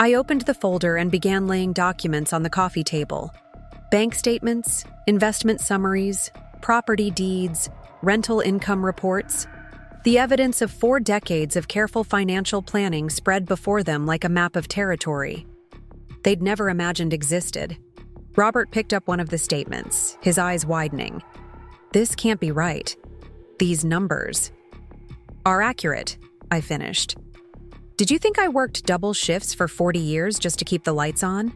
I opened the folder and began laying documents on the coffee table. Bank statements, investment summaries, property deeds, rental income reports. The evidence of 4 decades of careful financial planning spread before them like a map of territory they'd never imagined existed. Robert picked up one of the statements, his eyes widening. "This can't be right. These numbers are accurate," I finished. "Did you think I worked double shifts for 40 years just to keep the lights on?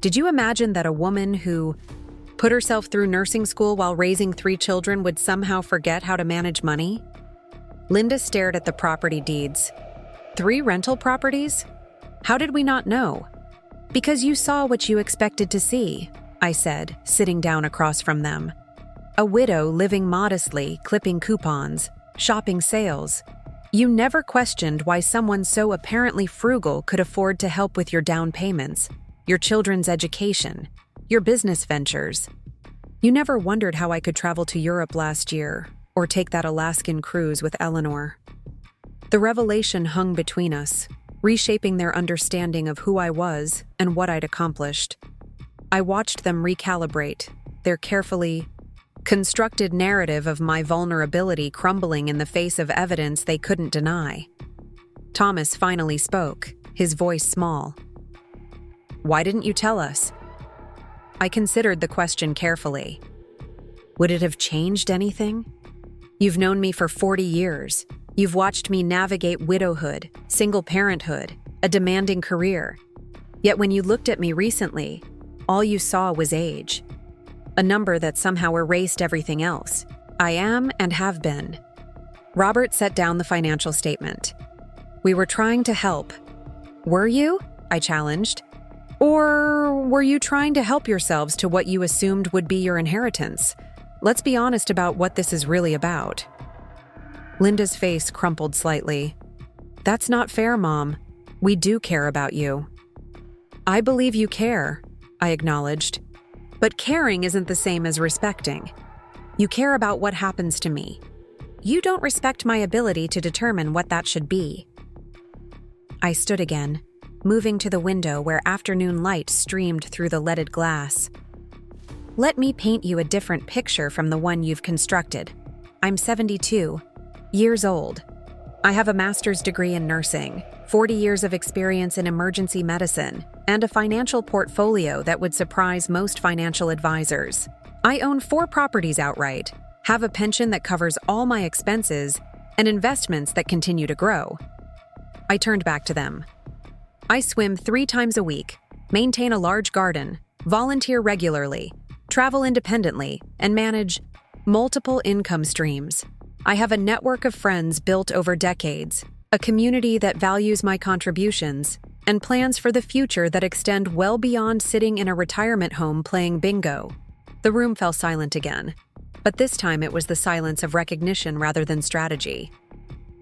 Did you imagine that a woman who put herself through nursing school while raising 3 children would somehow forget how to manage money?" Linda stared at the property deeds. 3 rental properties? How did we not know?" "Because you saw what you expected to see," I said, sitting down across from them. "A widow living modestly, clipping coupons, shopping sales. You never questioned why someone so apparently frugal could afford to help with your down payments, your children's education, your business ventures. You never wondered how I could travel to Europe last year or take that Alaskan cruise with Eleanor." The revelation hung between us, reshaping their understanding of who I was and what I'd accomplished. I watched them recalibrate, their carefully constructed narrative of my vulnerability crumbling in the face of evidence they couldn't deny. Thomas finally spoke, his voice small. "Why didn't you tell us?" I considered the question carefully. Would it have changed anything? You've known me for 40 years. You've watched me navigate widowhood, single parenthood, a demanding career. Yet when you looked at me recently, all you saw was age. A number that somehow erased everything else. I am and have been. Robert set down the financial statement. "We were trying to help." "Were you?" I challenged. "Or were you trying to help yourselves to what you assumed would be your inheritance? Let's be honest about what this is really about." Linda's face crumpled slightly. "That's not fair, Mom. We do care about you." "I believe you care," I acknowledged. "But caring isn't the same as respecting. You care about what happens to me. You don't respect my ability to determine what that should be." I stood again, moving to the window where afternoon light streamed through the leaded glass. "Let me paint you a different picture from the one you've constructed. I'm 72 years old. I have a master's degree in nursing, 40 years of experience in emergency medicine, and a financial portfolio that would surprise most financial advisors. I own 4 properties outright, have a pension that covers all my expenses, and investments that continue to grow." I turned back to them. "I swim 3 times a week, maintain a large garden, volunteer regularly, travel independently, and manage multiple income streams. I have a network of friends built over decades, a community that values my contributions, and plans for the future that extend well beyond sitting in a retirement home playing bingo." The room fell silent again, but this time it was the silence of recognition rather than strategy.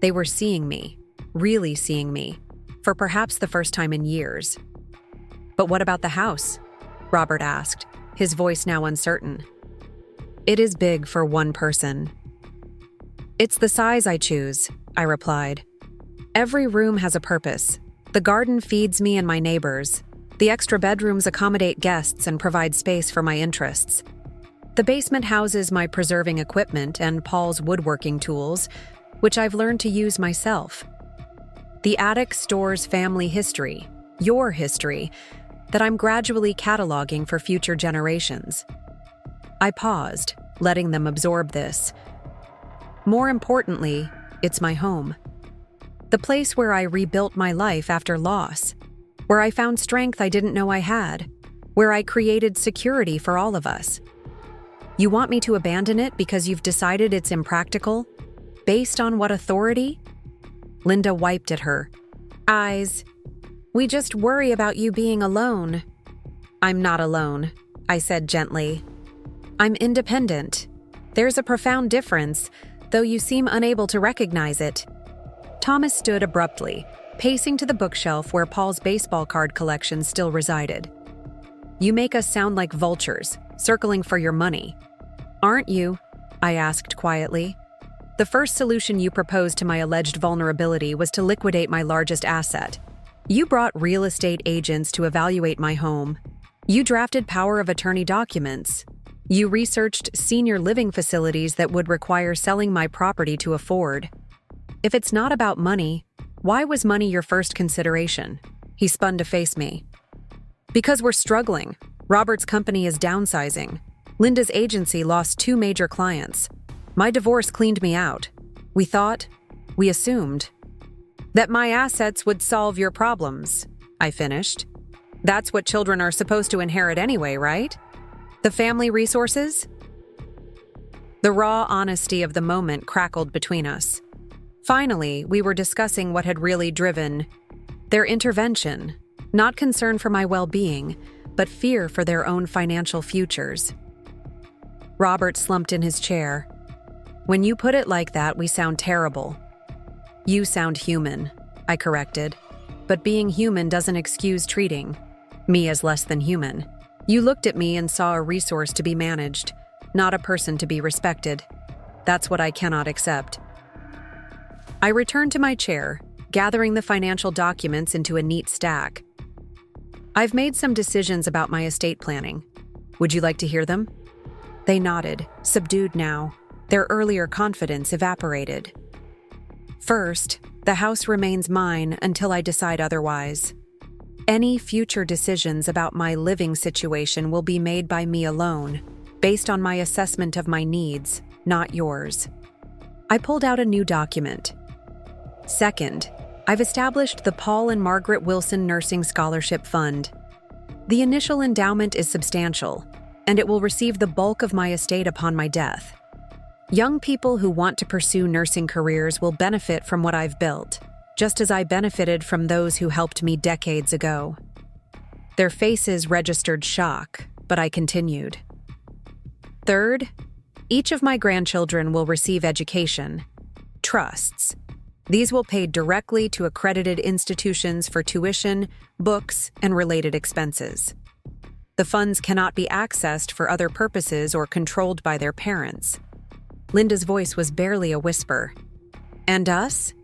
They were seeing me, really seeing me, for perhaps the first time in years. "But what about the house?" Robert asked, his voice now uncertain. "It is big for one person." "It's the size I choose," I replied. "Every room has a purpose. The garden feeds me and my neighbors. The extra bedrooms accommodate guests and provide space for my interests. The basement houses my preserving equipment and Paul's woodworking tools, which I've learned to use myself. The attic stores family history, your history, that I'm gradually cataloging for future generations." I paused, letting them absorb this. "More importantly, it's my home. The place where I rebuilt my life after loss, where I found strength I didn't know I had, where I created security for all of us. You want me to abandon it because you've decided it's impractical? Based on what authority? Linda wiped at her eyes. We just worry about you being alone. I'm not alone, I said gently. I'm independent. There's a profound difference, though you seem unable to recognize it. Thomas stood abruptly, pacing to the bookshelf where Paul's baseball card collection still resided. You make us sound like vultures, circling for your money. Aren't you? I asked quietly. The first solution you proposed to my alleged vulnerability was to liquidate my largest asset. You brought real estate agents to evaluate my home. You drafted power of attorney documents. You researched senior living facilities that would require selling my property to afford. If it's not about money, why was money your first consideration? He spun to face me. Because we're struggling. Robert's company is downsizing. Linda's agency lost 2 major clients. My divorce cleaned me out. We assumed, that my assets would solve your problems, I finished. That's what children are supposed to inherit anyway, right? The family resources? The raw honesty of the moment crackled between us. Finally, we were discussing what had really driven their intervention, not concern for my well-being, but fear for their own financial futures. Robert slumped in his chair. When you put it like that, we sound terrible. You sound human, I corrected. But being human doesn't excuse treating me as less than human. You looked at me and saw a resource to be managed, not a person to be respected. That's what I cannot accept. I returned to my chair, gathering the financial documents into a neat stack. I've made some decisions about my estate planning. Would you like to hear them? They nodded, subdued now. Their earlier confidence evaporated. First, the house remains mine until I decide otherwise. Any future decisions about my living situation will be made by me alone, based on my assessment of my needs, not yours. I pulled out a new document. Second, I've established the Paul and Margaret Wilson Nursing Scholarship Fund. The initial endowment is substantial, and it will receive the bulk of my estate upon my death. Young people who want to pursue nursing careers will benefit from what I've built, just as I benefited from those who helped me decades ago. Their faces registered shock, but I continued. Third, each of my grandchildren will receive education, trusts. These will pay directly to accredited institutions for tuition, books, and related expenses. The funds cannot be accessed for other purposes or controlled by their parents. Linda's voice was barely a whisper. And us?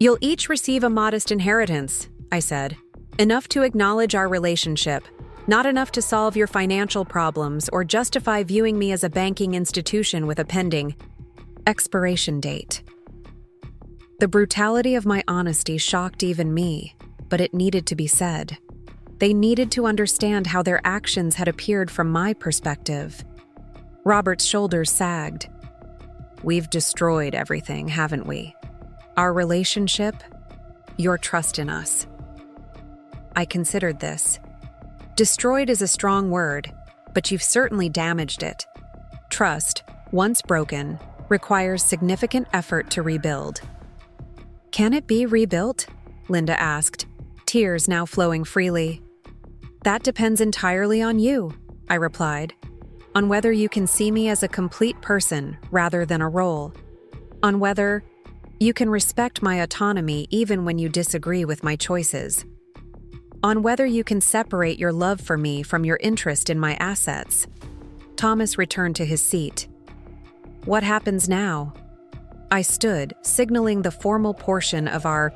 You'll each receive a modest inheritance, I said. Enough to acknowledge our relationship, not enough to solve your financial problems or justify viewing me as a banking institution with a pending expiration date. The brutality of my honesty shocked even me, but it needed to be said. They needed to understand how their actions had appeared from my perspective. Robert's shoulders sagged. We've destroyed everything, haven't we? Our relationship, your trust in us. I considered this. Destroyed is a strong word, but you've certainly damaged it. Trust, once broken, requires significant effort to rebuild. Can it be rebuilt? Linda asked, tears now flowing freely. That depends entirely on you, I replied. On whether you can see me as a complete person rather than a role. On whether you can respect my autonomy even when you disagree with my choices. On whether you can separate your love for me from your interest in my assets. Thomas returned to his seat. What happens now? I stood, signaling the formal portion of our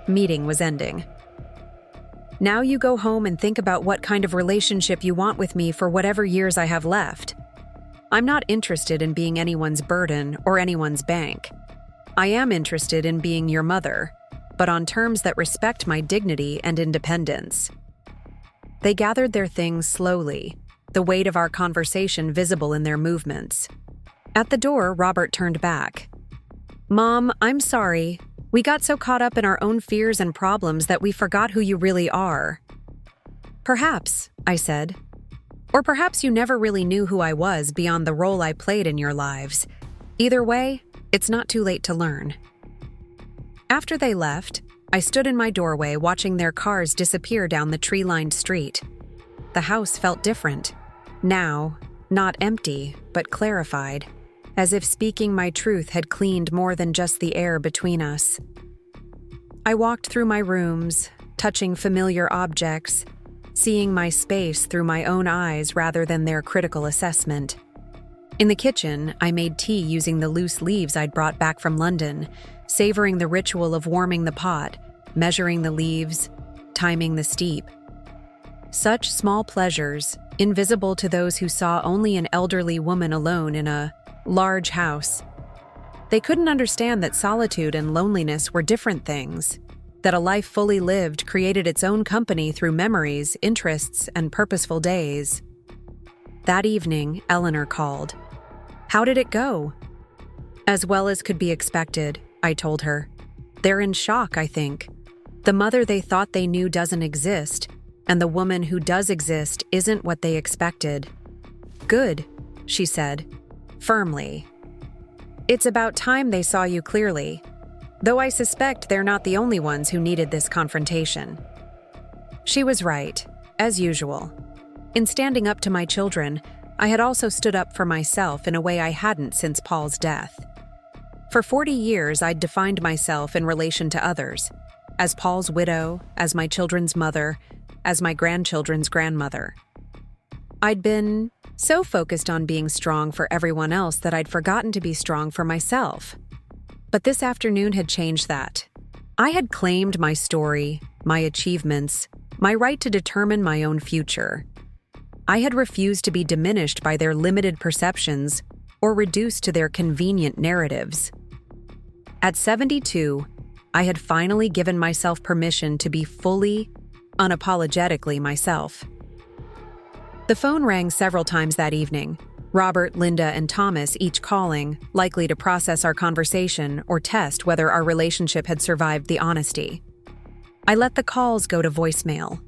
meeting was ending. Now you go home and think about what kind of relationship you want with me for whatever years I have left. I'm not interested in being anyone's burden or anyone's bank. I am interested in being your mother, but on terms that respect my dignity and independence. They gathered their things slowly, the weight of our conversation visible in their movements. At the door, Robert turned back. Mom, I'm sorry. We got so caught up in our own fears and problems that we forgot who you really are." "Perhaps," I said. "Or perhaps you never really knew who I was beyond the role I played in your lives. Either way, it's not too late to learn." After they left, I stood in my doorway watching their cars disappear down the tree-lined street. The house felt different. Now, not empty, but clarified, as if speaking my truth had cleaned more than just the air between us. I walked through my rooms, touching familiar objects, seeing my space through my own eyes rather than their critical assessment. In the kitchen, I made tea using the loose leaves I'd brought back from London, savoring the ritual of warming the pot, measuring the leaves, timing the steep. Such small pleasures, invisible to those who saw only an elderly woman alone in a large house. They couldn't understand that solitude and loneliness were different things, that a life fully lived created its own company through memories, interests, and purposeful days. That evening, Eleanor called. "How did it go?" "As well as could be expected," I told her. "They're in shock, I think. The mother they thought they knew doesn't exist, and the woman who does exist isn't what they expected." "Good," she said, firmly. "It's about time they saw you clearly, though I suspect they're not the only ones who needed this confrontation." She was right, as usual. In standing up to my children, I had also stood up for myself in a way I hadn't since Paul's death. For 40 years, I'd defined myself in relation to others, as Paul's widow, as my children's mother, as my grandchildren's grandmother. I'd been so focused on being strong for everyone else that I'd forgotten to be strong for myself. But this afternoon had changed that. I had claimed my story, my achievements, my right to determine my own future. I had refused to be diminished by their limited perceptions or reduced to their convenient narratives. At 72, I had finally given myself permission to be fully, unapologetically myself. The phone rang several times that evening, Robert, Linda, and Thomas each calling, likely to process our conversation or test whether our relationship had survived the honesty. I let the calls go to voicemail.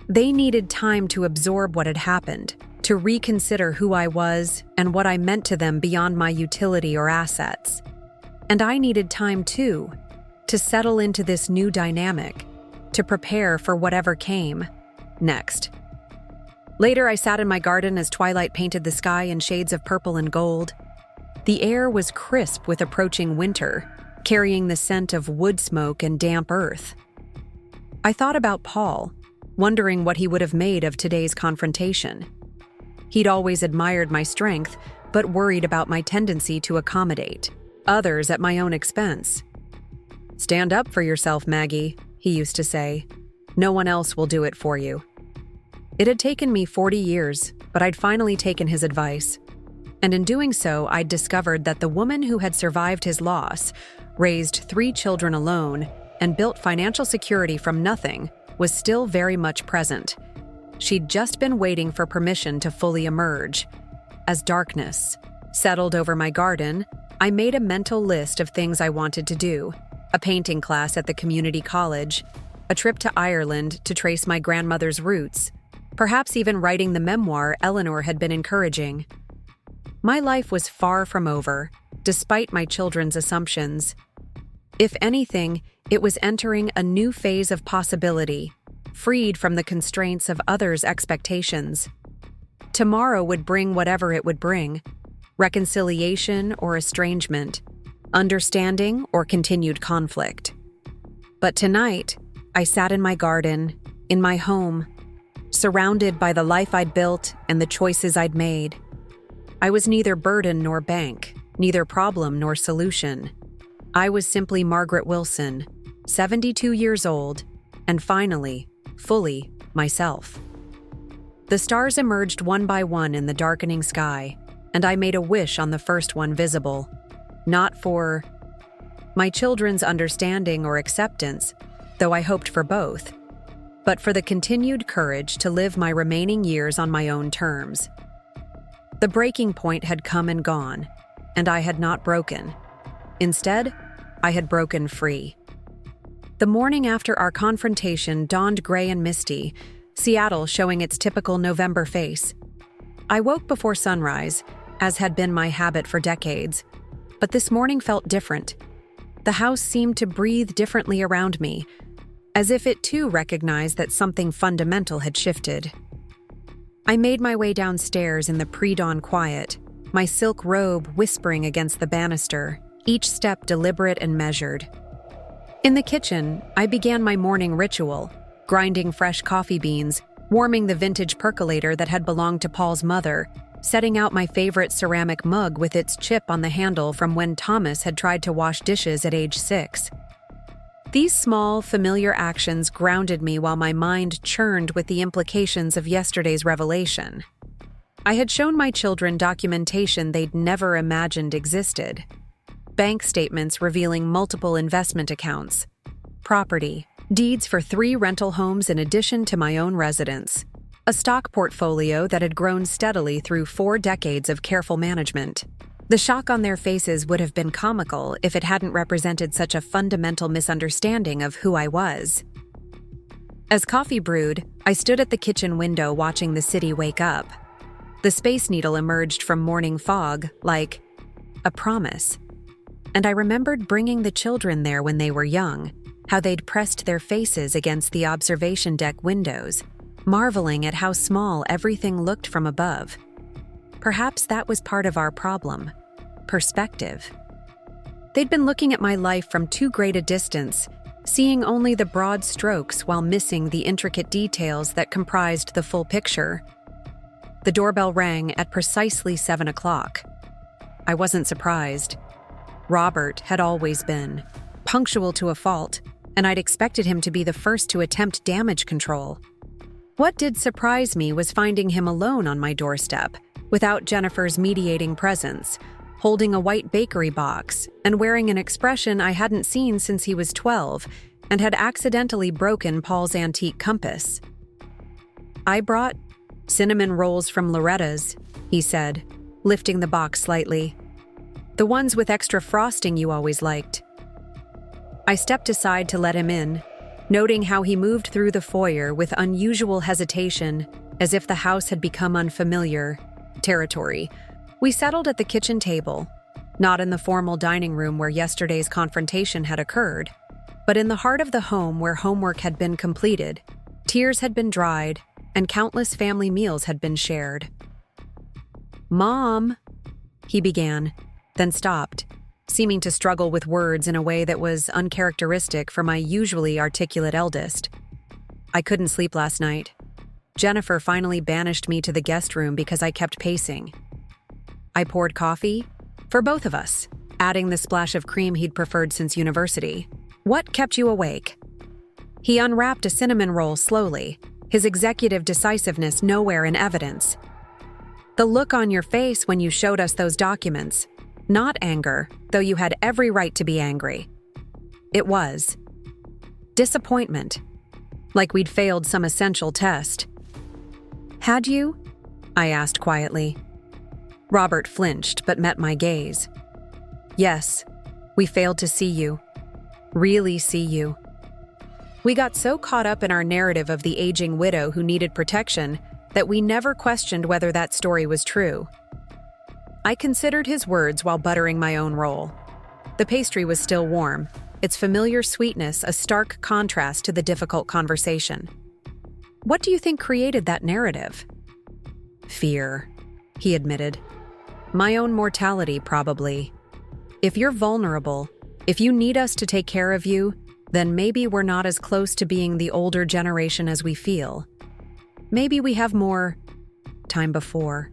They needed time to absorb what had happened, to reconsider who I was and what I meant to them beyond my utility or assets. And I needed time, too, to settle into this new dynamic, to prepare for whatever came next. Later, I sat in my garden as twilight painted the sky in shades of purple and gold. The air was crisp with approaching winter, carrying the scent of wood smoke and damp earth. I thought about Paul, wondering what he would have made of today's confrontation. He'd always admired my strength, but worried about my tendency to accommodate others at my own expense. "Stand up for yourself, Maggie," he used to say. "No one else will do it for you." It had taken me 40 years, but I'd finally taken his advice. And in doing so, I'd discovered that the woman who had survived his loss, raised 3 children alone, and built financial security from nothing was still very much present. She'd just been waiting for permission to fully emerge. As darkness settled over my garden, I made a mental list of things I wanted to do: a painting class at the community college, a trip to Ireland to trace my grandmother's roots, perhaps even writing the memoir Eleanor had been encouraging. My life was far from over, despite my children's assumptions. If anything, it was entering a new phase of possibility, freed from the constraints of others' expectations. Tomorrow would bring whatever it would bring: reconciliation or estrangement, understanding or continued conflict. But tonight, I sat in my garden, in my home, surrounded by the life I'd built and the choices I'd made. I was neither burden nor bank, neither problem nor solution. I was simply Margaret Wilson, 72 years old, and finally, fully, myself. The stars emerged one by one in the darkening sky, and I made a wish on the first one visible, not for my children's understanding or acceptance, though I hoped for both, but for the continued courage to live my remaining years on my own terms. The breaking point had come and gone, and I had not broken. Instead, I had broken free. The morning after our confrontation dawned gray and misty, Seattle showing its typical November face. I woke before sunrise, as had been my habit for decades, but this morning felt different. The house seemed to breathe differently around me, as if it too recognized that something fundamental had shifted. I made my way downstairs in the pre-dawn quiet, my silk robe whispering against the banister, each step deliberate and measured. In the kitchen, I began my morning ritual, grinding fresh coffee beans, warming the vintage percolator that had belonged to Paul's mother, setting out my favorite ceramic mug with its chip on the handle from when Thomas had tried to wash dishes at age 6. These small, familiar actions grounded me while my mind churned with the implications of yesterday's revelation. I had shown my children documentation they'd never imagined existed. Bank statements revealing multiple investment accounts, property, deeds for 3 rental homes in addition to my own residence, a stock portfolio that had grown steadily through 4 decades of careful management. The shock on their faces would have been comical if it hadn't represented such a fundamental misunderstanding of who I was. As coffee brewed, I stood at the kitchen window watching the city wake up. The Space Needle emerged from morning fog like a promise. And I remembered bringing the children there when they were young, how they'd pressed their faces against the observation deck windows, marveling at how small everything looked from above. Perhaps that was part of our problem: perspective. They'd been looking at my life from too great a distance, seeing only the broad strokes while missing the intricate details that comprised the full picture. The doorbell rang at precisely 7 o'clock. I wasn't surprised. Robert had always been punctual to a fault, and I'd expected him to be the first to attempt damage control. What did surprise me was finding him alone on my doorstep, without Jennifer's mediating presence, holding a white bakery box and wearing an expression I hadn't seen since he was 12 and had accidentally broken Paul's antique compass. "I brought cinnamon rolls from Loretta's," he said, lifting the box slightly. "The ones with extra frosting you always liked." I stepped aside to let him in, noting how he moved through the foyer with unusual hesitation, as if the house had become unfamiliar territory. We settled at the kitchen table, not in the formal dining room where yesterday's confrontation had occurred, but in the heart of the home where homework had been completed, tears had been dried, and countless family meals had been shared. "Mom," he began, then stopped, seeming to struggle with words in a way that was uncharacteristic for my usually articulate eldest. "I couldn't sleep last night. Jennifer finally banished me to the guest room because I kept pacing. I poured coffee for both of us, adding the splash of cream he'd preferred since university. What kept you awake?" He unwrapped a cinnamon roll slowly, his executive decisiveness nowhere in evidence. "The look on your face when you showed us those documents. Not anger, though you had every right to be angry. It was disappointment, like we'd failed some essential test." "Had you?" I asked quietly. Robert flinched but met my gaze. "Yes, we failed to see you. Really see you." We got so caught up in our narrative of the aging widow who needed protection that we never questioned whether that story was true. I considered his words while buttering my own roll. The pastry was still warm, its familiar sweetness a stark contrast to the difficult conversation. "What do you think created that narrative?" "Fear," he admitted. "My own mortality, probably. If you're vulnerable, if you need us to take care of you, then maybe we're not as close to being the older generation as we feel. Maybe we have more time before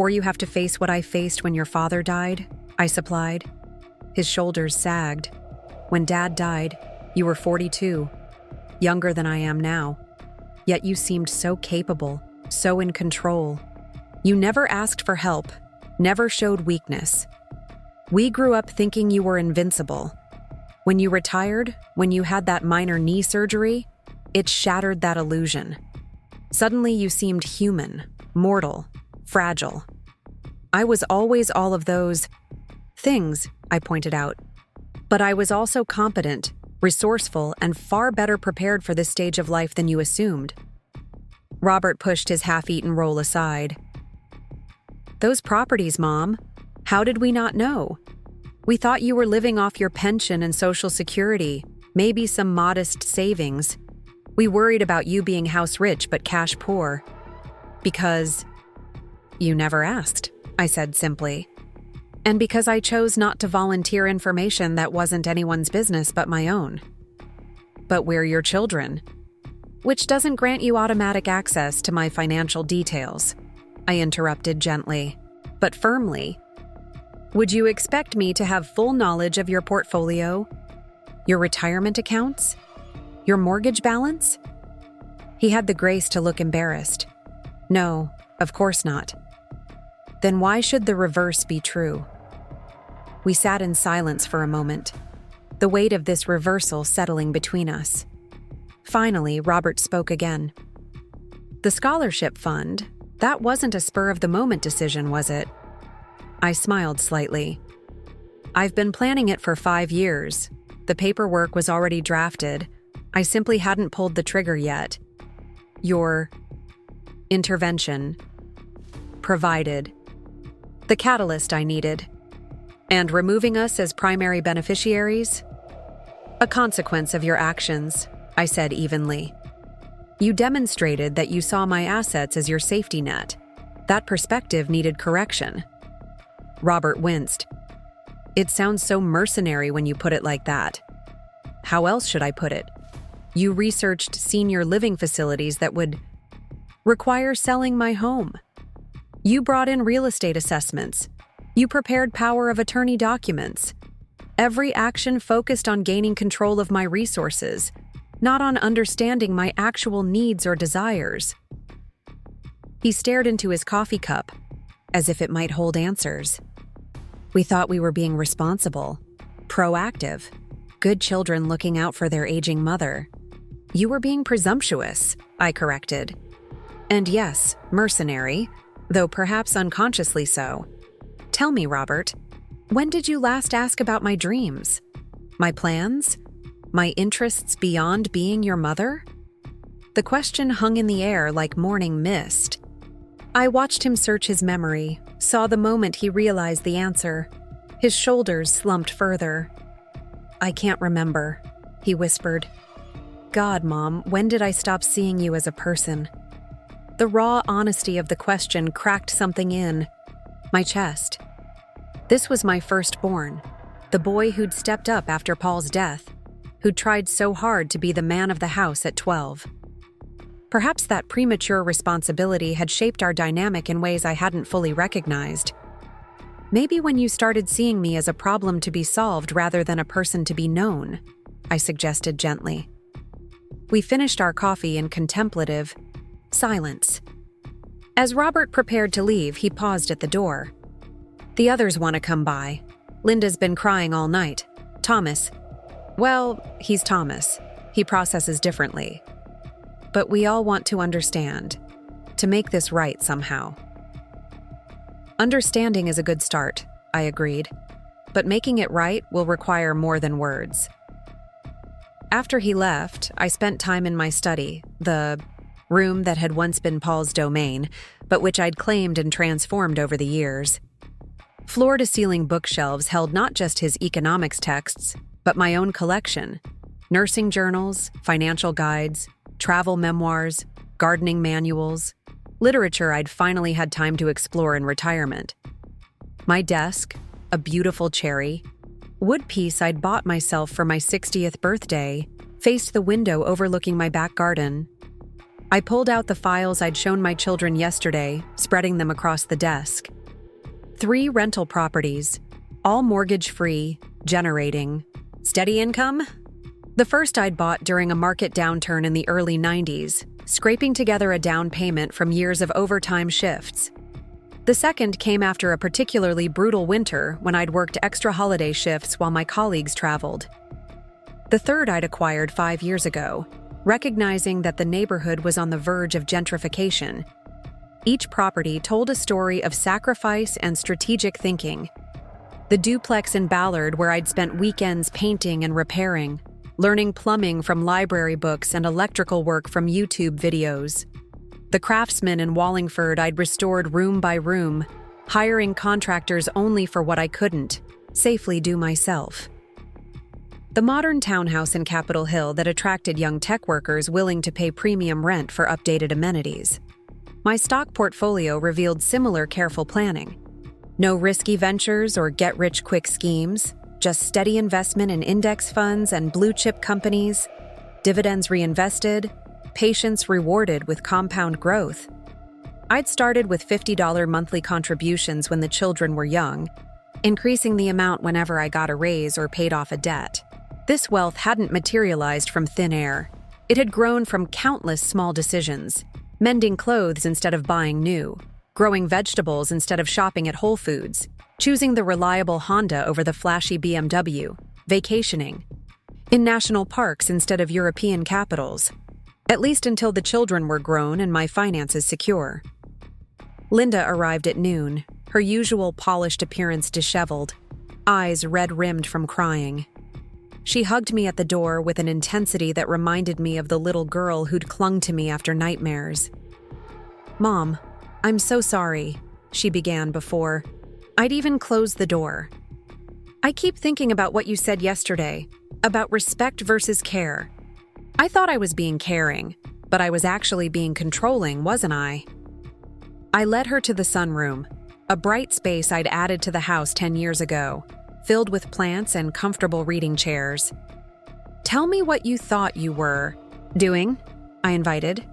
you have to face what I faced when your father died," I supplied. His shoulders sagged. "When Dad died, you were 42, younger than I am now. Yet you seemed so capable, so in control. You never asked for help, never showed weakness. We grew up thinking you were invincible. When you retired, when you had that minor knee surgery, it shattered that illusion. Suddenly you seemed human, mortal, fragile. I was always all of those things," I pointed out, But I was also competent, resourceful, and far better prepared for this stage of life than you assumed. Robert pushed his half-eaten roll aside. Those properties, Mom. How did we not know? We thought you were living off your pension and Social Security, maybe some modest savings. We worried about you being house rich but cash poor. Because you never asked, I said simply. And because I chose not to volunteer information that wasn't anyone's business but my own. But we're your children, which doesn't grant you automatic access to my financial details, I interrupted gently, but firmly. Would you expect me to have full knowledge of your portfolio, your retirement accounts, your mortgage balance? He had the grace to look embarrassed. No, of course not. Then why should the reverse be true? We sat in silence for a moment, the weight of this reversal settling between us. Finally, Robert spoke again. The scholarship fund, that wasn't a spur-of-the-moment decision, was it? I smiled slightly. I've been planning it for 5 years. The paperwork was already drafted. I simply hadn't pulled the trigger yet. Your intervention provided the catalyst I needed. And removing us as primary beneficiaries? A consequence of your actions, I said evenly. You demonstrated that you saw my assets as your safety net. That perspective needed correction. Robert winced. It sounds so mercenary when you put it like that. How else should I put it? You researched senior living facilities that would require selling my home. You brought in real estate assessments. You prepared power of attorney documents. Every action focused on gaining control of my resources, not on understanding my actual needs or desires. He stared into his coffee cup, as if it might hold answers. We thought we were being responsible, proactive, good children looking out for their aging mother. You were being presumptuous, I corrected. And yes, mercenary, though perhaps unconsciously so. Tell me, Robert, when did you last ask about my dreams? My plans? My interests beyond being your mother? The question hung in the air like morning mist. I watched him search his memory, saw the moment he realized the answer. His shoulders slumped further. I can't remember, he whispered. God, Mom, when did I stop seeing you as a person? The raw honesty of the question cracked something in my chest. This was my firstborn, the boy who'd stepped up after Paul's death, who'd tried so hard to be the man of the house at 12. Perhaps that premature responsibility had shaped our dynamic in ways I hadn't fully recognized. Maybe when you started seeing me as a problem to be solved rather than a person to be known, I suggested gently. We finished our coffee in contemplative silence. As Robert prepared to leave, he paused at the door. The others want to come by. Linda's been crying all night. Thomas. Well, he's Thomas. He processes differently. But we all want to understand, to make this right somehow. Understanding is a good start, I agreed. But making it right will require more than words. After he left, I spent time in my study, the room that had once been Paul's domain, but which I'd claimed and transformed over the years. Floor-to-ceiling bookshelves held not just his economics texts, but my own collection: nursing journals, financial guides, travel memoirs, gardening manuals, literature I'd finally had time to explore in retirement. My desk, a beautiful cherry, wood piece I'd bought myself for my 60th birthday, faced the window overlooking my back garden. I pulled out the files I'd shown my children yesterday, spreading them across the desk. 3 rental properties, all mortgage-free, generating steady income. The first I'd bought during a market downturn in the early 90s, scraping together a down payment from years of overtime shifts. The second came after a particularly brutal winter when I'd worked extra holiday shifts while my colleagues traveled. The third I'd acquired 5 years ago, recognizing that the neighborhood was on the verge of gentrification. Each property told a story of sacrifice and strategic thinking. The duplex in Ballard where I'd spent weekends painting and repairing, learning plumbing from library books and electrical work from YouTube videos. The craftsman in Wallingford I'd restored room by room, hiring contractors only for what I couldn't safely do myself. The modern townhouse in Capitol Hill that attracted young tech workers willing to pay premium rent for updated amenities. My stock portfolio revealed similar careful planning. No risky ventures or get-rich-quick schemes, just steady investment in index funds and blue-chip companies, dividends reinvested, patience rewarded with compound growth. I'd started with $50 monthly contributions when the children were young, increasing the amount whenever I got a raise or paid off a debt. This wealth hadn't materialized from thin air. It had grown from countless small decisions, mending clothes instead of buying new, growing vegetables instead of shopping at Whole Foods, choosing the reliable Honda over the flashy BMW, vacationing in national parks instead of European capitals, at least until the children were grown and my finances secure. Linda arrived at noon, her usual polished appearance disheveled, eyes red-rimmed from crying. She hugged me at the door with an intensity that reminded me of the little girl who'd clung to me after nightmares. "Mom, I'm so sorry," she began before I'd even closed the door. "I keep thinking about what you said yesterday, about respect versus care. I thought I was being caring, but I was actually being controlling, wasn't I?" I led her to the sunroom, a bright space I'd added to the house 10 years ago, filled with plants and comfortable reading chairs. "Tell me what you thought you were doing," I invited.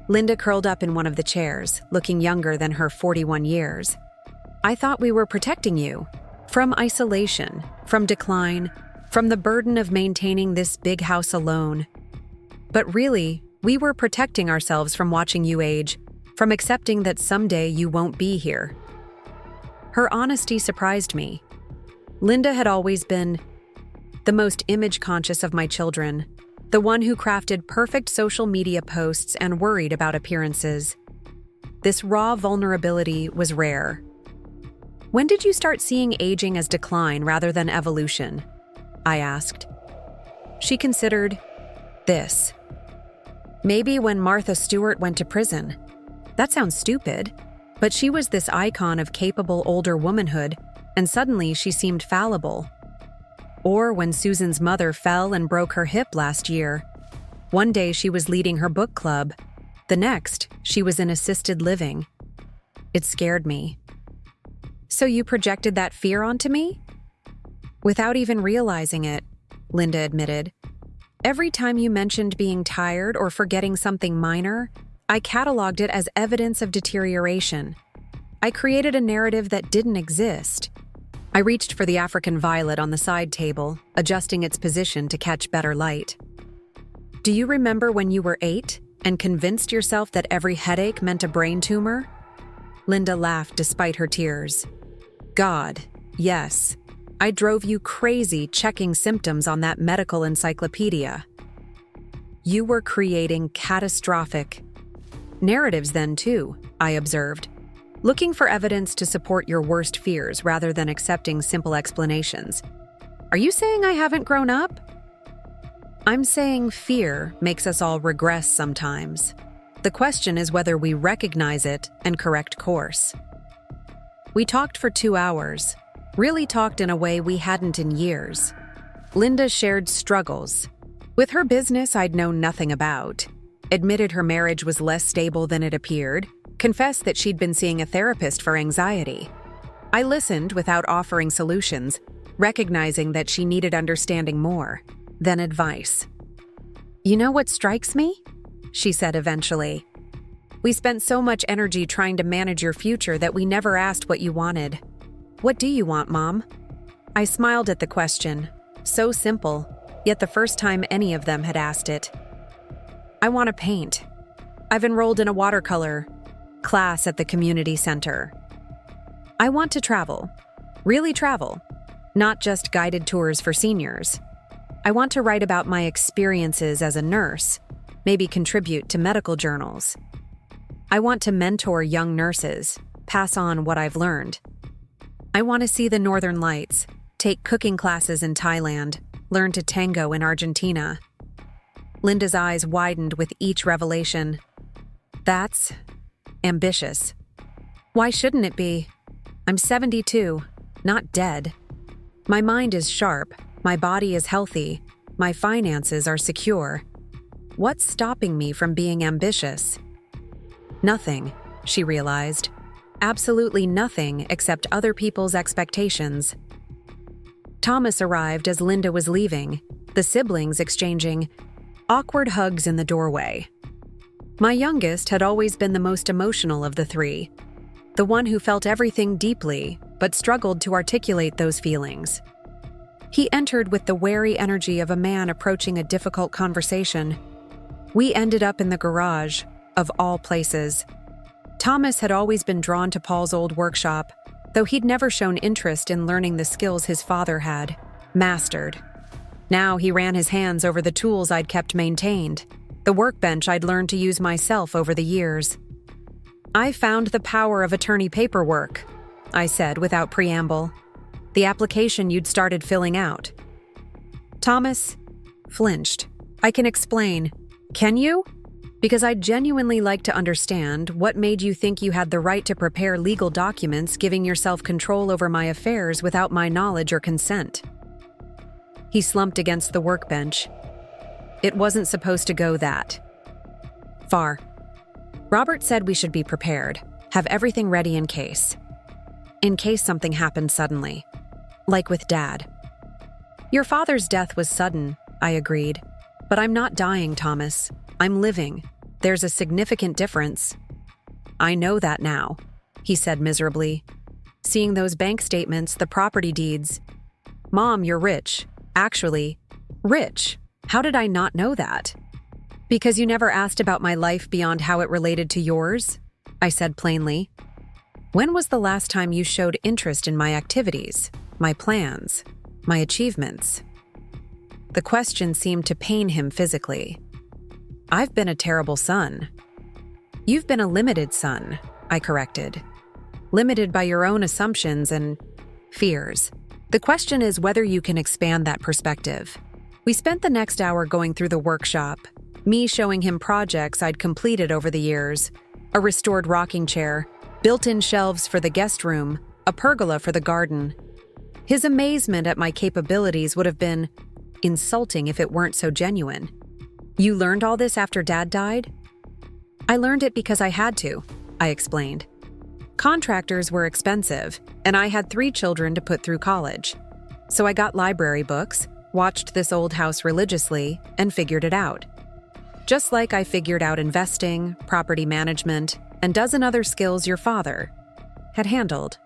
Linda curled up in one of the chairs, looking younger than her 41 years. "I thought we were protecting you. From isolation, from decline, from the burden of maintaining this big house alone. But really, we were protecting ourselves from watching you age, from accepting that someday you won't be here." Her honesty surprised me. Linda had always been the most image-conscious of my children, the one who crafted perfect social media posts and worried about appearances. This raw vulnerability was rare. "When did you start seeing aging as decline rather than evolution?" I asked. She considered this. "Maybe when Martha Stewart went to prison. That sounds stupid, but she was this icon of capable older womanhood, and suddenly she seemed fallible. Or when Susan's mother fell and broke her hip last year. One day she was leading her book club. The next, she was in assisted living. It scared me." "So you projected that fear onto me?" "Without even realizing it," Linda admitted. "Every time you mentioned being tired or forgetting something minor, I cataloged it as evidence of deterioration. I created a narrative that didn't exist." I reached for the African violet on the side table, adjusting its position to catch better light. "Do you remember when you were 8 and convinced yourself that every headache meant a brain tumor?" Linda laughed despite her tears. "God, yes. I drove you crazy checking symptoms on that medical encyclopedia." "You were creating catastrophic narratives then too," I observed, "looking for evidence to support your worst fears rather than accepting simple explanations. Are you saying I haven't grown up?" "I'm saying fear makes us all regress sometimes. The question is whether we recognize it and correct course." We talked for 2 hours, really talked in a way we hadn't in years. Linda shared struggles. With her business I'd known nothing about, admitted her marriage was less stable than it appeared, confessed that she'd been seeing a therapist for anxiety. I listened without offering solutions, recognizing that she needed understanding more than advice. "You know what strikes me?" she said eventually. "We spent so much energy trying to manage your future that we never asked what you wanted. What do you want, Mom?" I smiled at the question, so simple, yet the first time any of them had asked it. "I want to paint. I've enrolled in a watercolor class at the community center. I want to travel, really travel, not just guided tours for seniors. I want to write about my experiences as a nurse, maybe contribute to medical journals. I want to mentor young nurses, pass on what I've learned." I want to see the Northern Lights, take cooking classes in Thailand, learn to tango in Argentina. Linda's eyes widened with each revelation. That's ambitious. Why shouldn't it be? I'm 72, not dead. My mind is sharp, my body is healthy, my finances are secure. What's stopping me from being ambitious? Nothing, she realized. Absolutely nothing except other people's expectations. Thomas arrived as Linda was leaving, the siblings exchanging awkward hugs in the doorway. My youngest had always been the most emotional of the three, the one who felt everything deeply but struggled to articulate those feelings. He entered with the wary energy of a man approaching a difficult conversation. We ended up in the garage, of all places. Thomas had always been drawn to Paul's old workshop, though he'd never shown interest in learning the skills his father had mastered. Now he ran his hands over the tools I'd kept maintained, the workbench I'd learned to use myself over the years. I found the power of attorney paperwork, I said without preamble. The application you'd started filling out. Thomas flinched. I can explain. Can you? Because I'd genuinely like to understand what made you think you had the right to prepare legal documents giving yourself control over my affairs without my knowledge or consent. He slumped against the workbench. It wasn't supposed to go that far. Robert said we should be prepared, have everything ready in case something happened suddenly, like with Dad. Your father's death was sudden, I agreed, but I'm not dying, Thomas. I'm living. There's a significant difference. I know that now, he said miserably. Seeing those bank statements, the property deeds. Mom, you're rich. Actually, rich. How did I not know that? Because you never asked about my life beyond how it related to yours, I said plainly. When was the last time you showed interest in my activities, my plans, my achievements? The question seemed to pain him physically. I've been a terrible son. You've been a limited son, I corrected. Limited by your own assumptions and fears. The question is whether you can expand that perspective. We spent the next hour going through the workshop, me showing him projects I'd completed over the years, a restored rocking chair, built-in shelves for the guest room, a pergola for the garden. His amazement at my capabilities would have been insulting if it weren't so genuine. You learned all this after Dad died? I learned it because I had to, I explained. Contractors were expensive, and I had 3 children to put through college. So I got library books, watched this old house religiously, and figured it out. Just like I figured out investing, property management, and dozen other skills your father had handled.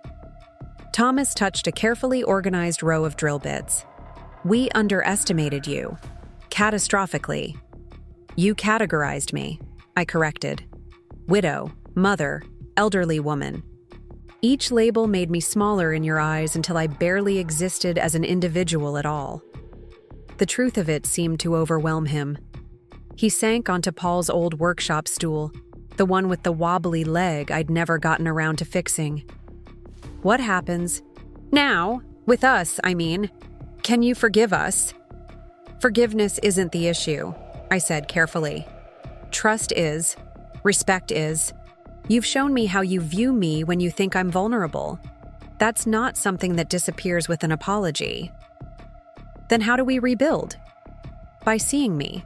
Thomas touched a carefully organized row of drill bits. We underestimated you. Catastrophically. You categorized me, I corrected. Widow, mother, elderly woman. Each label made me smaller in your eyes until I barely existed as an individual at all. The truth of it seemed to overwhelm him. He sank onto Paul's old workshop stool, the one with the wobbly leg I'd never gotten around to fixing. What happens now, with us, I mean? Can you forgive us? Forgiveness isn't the issue, I said carefully. Trust is. Respect is. You've shown me how you view me when you think I'm vulnerable. That's not something that disappears with an apology. Then how do we rebuild? By seeing me,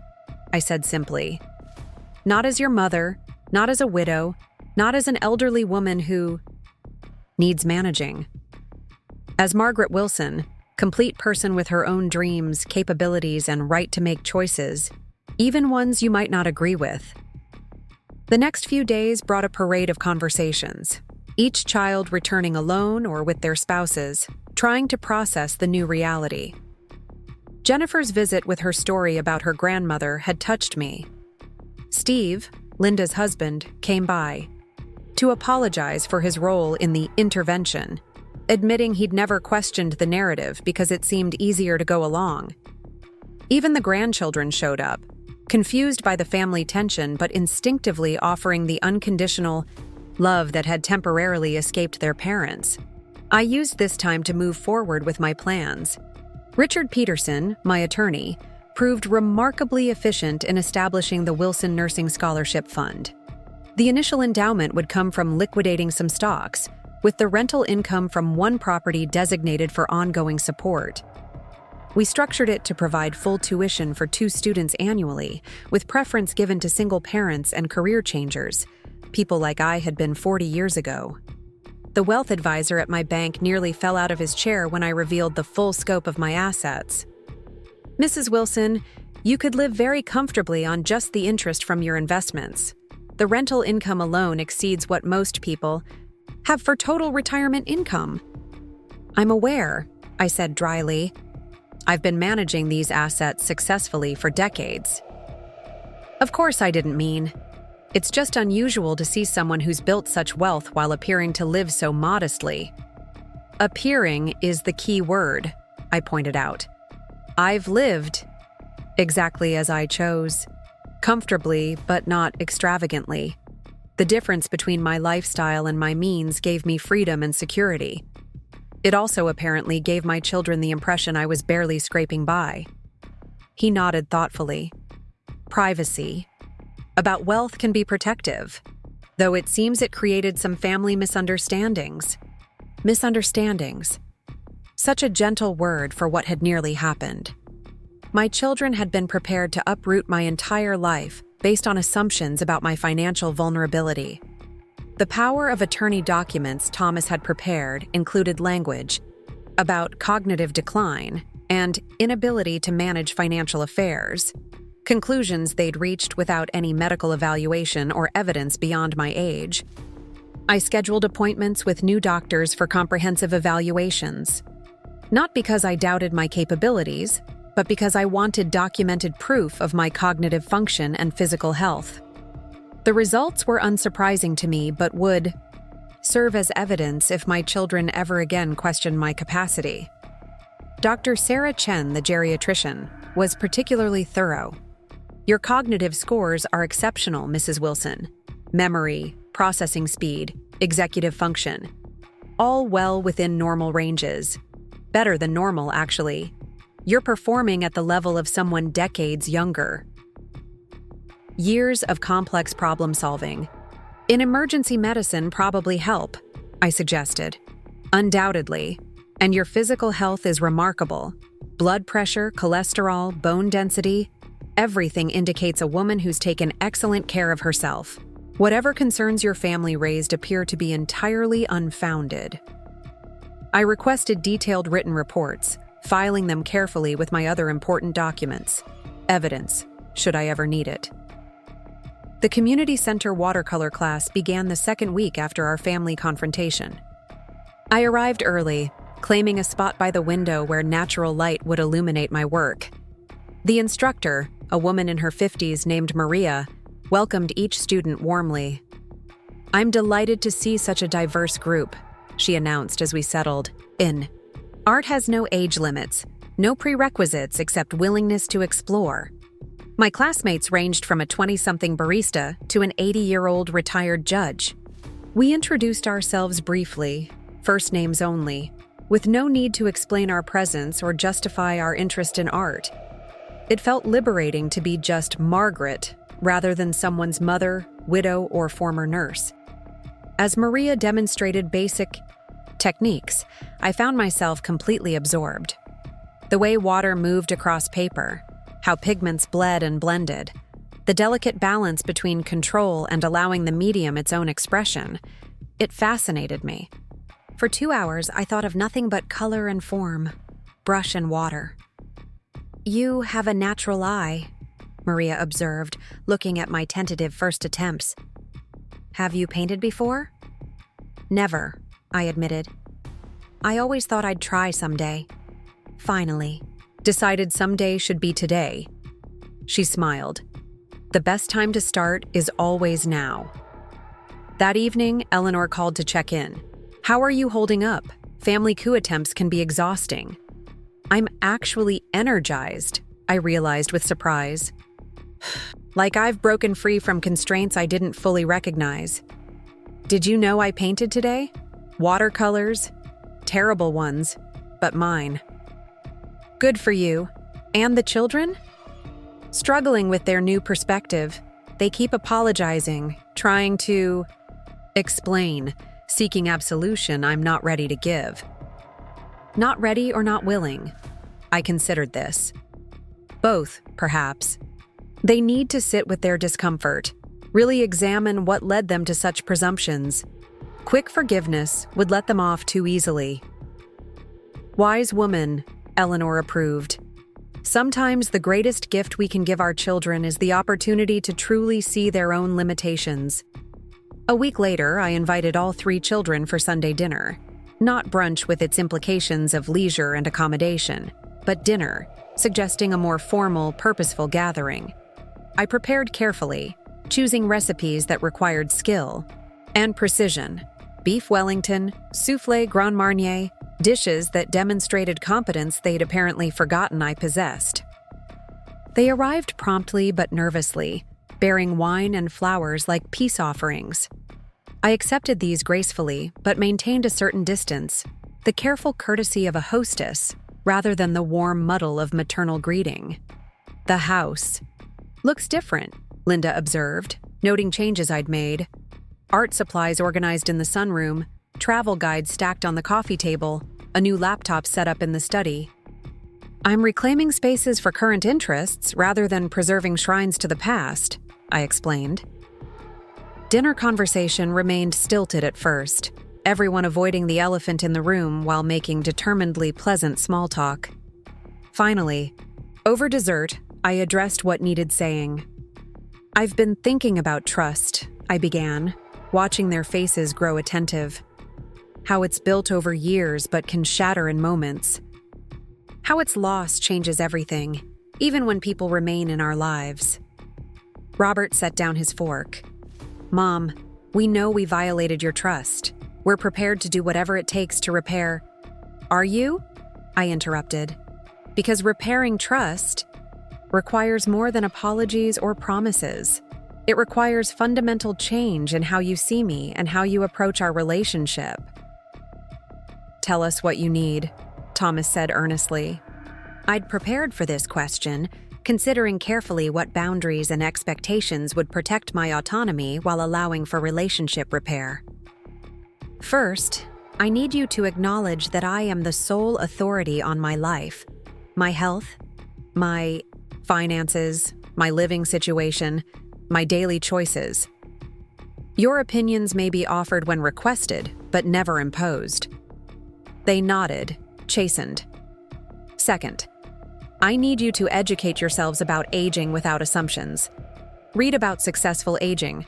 I said simply. Not as your mother, not as a widow, not as an elderly woman who needs managing. As Margaret Wilson, complete person with her own dreams, capabilities, and right to make choices, even ones you might not agree with. The next few days brought a parade of conversations, each child returning alone or with their spouses, trying to process the new reality. Jennifer's visit with her story about her grandmother had touched me. Steve, Linda's husband, came by to apologize for his role in the intervention, admitting he'd never questioned the narrative because it seemed easier to go along. Even the grandchildren showed up, confused by the family tension but instinctively offering the unconditional love that had temporarily escaped their parents. I used this time to move forward with my plans. Richard Peterson, my attorney, proved remarkably efficient in establishing the Wilson Nursing Scholarship Fund. The initial endowment would come from liquidating some stocks, with the rental income from one property designated for ongoing support. We structured it to provide full tuition for 2 students annually, with preference given to single parents and career changers, people like I had been 40 years ago. The wealth advisor at my bank nearly fell out of his chair when I revealed the full scope of my assets. Mrs. Wilson, you could live very comfortably on just the interest from your investments. The rental income alone exceeds what most people have for total retirement income. I'm aware, I said dryly. I've been managing these assets successfully for decades. Of course I didn't mean. It's just unusual to see someone who's built such wealth while appearing to live so modestly. Appearing is the key word, I pointed out. I've lived exactly as I chose, comfortably but not extravagantly. The difference between my lifestyle and my means gave me freedom and security. It also apparently gave my children the impression I was barely scraping by. He nodded thoughtfully. Privacy about wealth can be protective, though it seems it created some family misunderstandings. Misunderstandings. Such a gentle word for what had nearly happened. My children had been prepared to uproot my entire life based on assumptions about my financial vulnerability. The power of attorney documents Thomas had prepared included language about cognitive decline and inability to manage financial affairs, conclusions they'd reached without any medical evaluation or evidence beyond my age. I scheduled appointments with new doctors for comprehensive evaluations, not because I doubted my capabilities, but because I wanted documented proof of my cognitive function and physical health. The results were unsurprising to me, but would serve as evidence if my children ever again questioned my capacity. Dr. Sarah Chen, the geriatrician, was particularly thorough. Your cognitive scores are exceptional, Mrs. Wilson. Memory, processing speed, executive function. All well within normal ranges. Better than normal, actually. You're performing at the level of someone decades younger. Years of complex problem solving. In emergency medicine probably help, I suggested. Undoubtedly. And your physical health is remarkable. Blood pressure, cholesterol, bone density, everything indicates a woman who's taken excellent care of herself. Whatever concerns your family raised appear to be entirely unfounded. I requested detailed written reports, filing them carefully with my other important documents. Evidence, should I ever need it. The community center watercolor class began the second week after our family confrontation. I arrived early, claiming a spot by the window where natural light would illuminate my work. The instructor, a woman in her 50s named Maria, welcomed each student warmly. "I'm delighted to see such a diverse group," she announced as we settled in. "Art has no age limits, no prerequisites except willingness to explore." My classmates ranged from a 20-something barista to an 80-year-old retired judge. We introduced ourselves briefly, first names only, with no need to explain our presence or justify our interest in art. It felt liberating to be just Margaret rather than someone's mother, widow, or former nurse. As Maria demonstrated basic techniques, I found myself completely absorbed. The way water moved across paper, how pigments bled and blended, the delicate balance between control and allowing the medium its own expression, it fascinated me. For 2 hours, I thought of nothing but color and form, brush and water. "You have a natural eye," Maria observed, looking at my tentative first attempts. "Have you painted before?" "Never," I admitted. "I always thought I'd try someday." "Finally. Decided someday should be today." She smiled. "The best time to start is always now." That evening, Eleanor called to check in. "How are you holding up? Family coup attempts can be exhausting." "I'm actually energized," I realized with surprise. "Like I've broken free from constraints I didn't fully recognize." "Did you know I painted today? Watercolors, Terrible ones, but mine. Good for you. And the children? Struggling with their new perspective, they keep apologizing, trying to explain, seeking absolution I'm not ready to give. Not ready or not willing. I considered this. Both, perhaps. They need to sit with their discomfort, really examine what led them to such presumptions. Quick forgiveness would let them off too easily. Wise woman, Eleanor approved. Sometimes the greatest gift we can give our children is the opportunity to truly see their own limitations. A week later, I invited all 3 children for Sunday dinner. Not brunch with its implications of leisure and accommodation, but dinner, suggesting a more formal, purposeful gathering. I prepared carefully, choosing recipes that required skill and precision. Beef Wellington, soufflé Grand Marnier, dishes that demonstrated competence they'd apparently forgotten I possessed. They arrived promptly but nervously, bearing wine and flowers like peace offerings. I accepted these gracefully, but maintained a certain distance, the careful courtesy of a hostess, rather than the warm muddle of maternal greeting. The house looks different, Linda observed, noting changes I'd made. Art supplies organized in the sunroom, travel guides stacked on the coffee table, a new laptop set up in the study. I'm reclaiming spaces for current interests rather than preserving shrines to the past, I explained. Dinner conversation remained stilted at first, everyone avoiding the elephant in the room while making determinedly pleasant small talk. Finally, over dessert, I addressed what needed saying. I've been thinking about trust, I began, watching their faces grow attentive. How it's built over years but can shatter in moments. How its loss changes everything, even when people remain in our lives. Robert set down his fork. Mom, we know we violated your trust. We're prepared to do whatever it takes to repair. Are you? I interrupted. Because repairing trust requires more than apologies or promises. It requires fundamental change in how you see me and how you approach our relationship. Tell us what you need, Thomas said earnestly. I'd prepared for this question, considering carefully what boundaries and expectations would protect my autonomy while allowing for relationship repair. First, I need you to acknowledge that I am the sole authority on my life, my health, my finances, my living situation, my daily choices. Your opinions may be offered when requested, but never imposed. They nodded, chastened. Second, I need you to educate yourselves about aging without assumptions. Read about successful aging.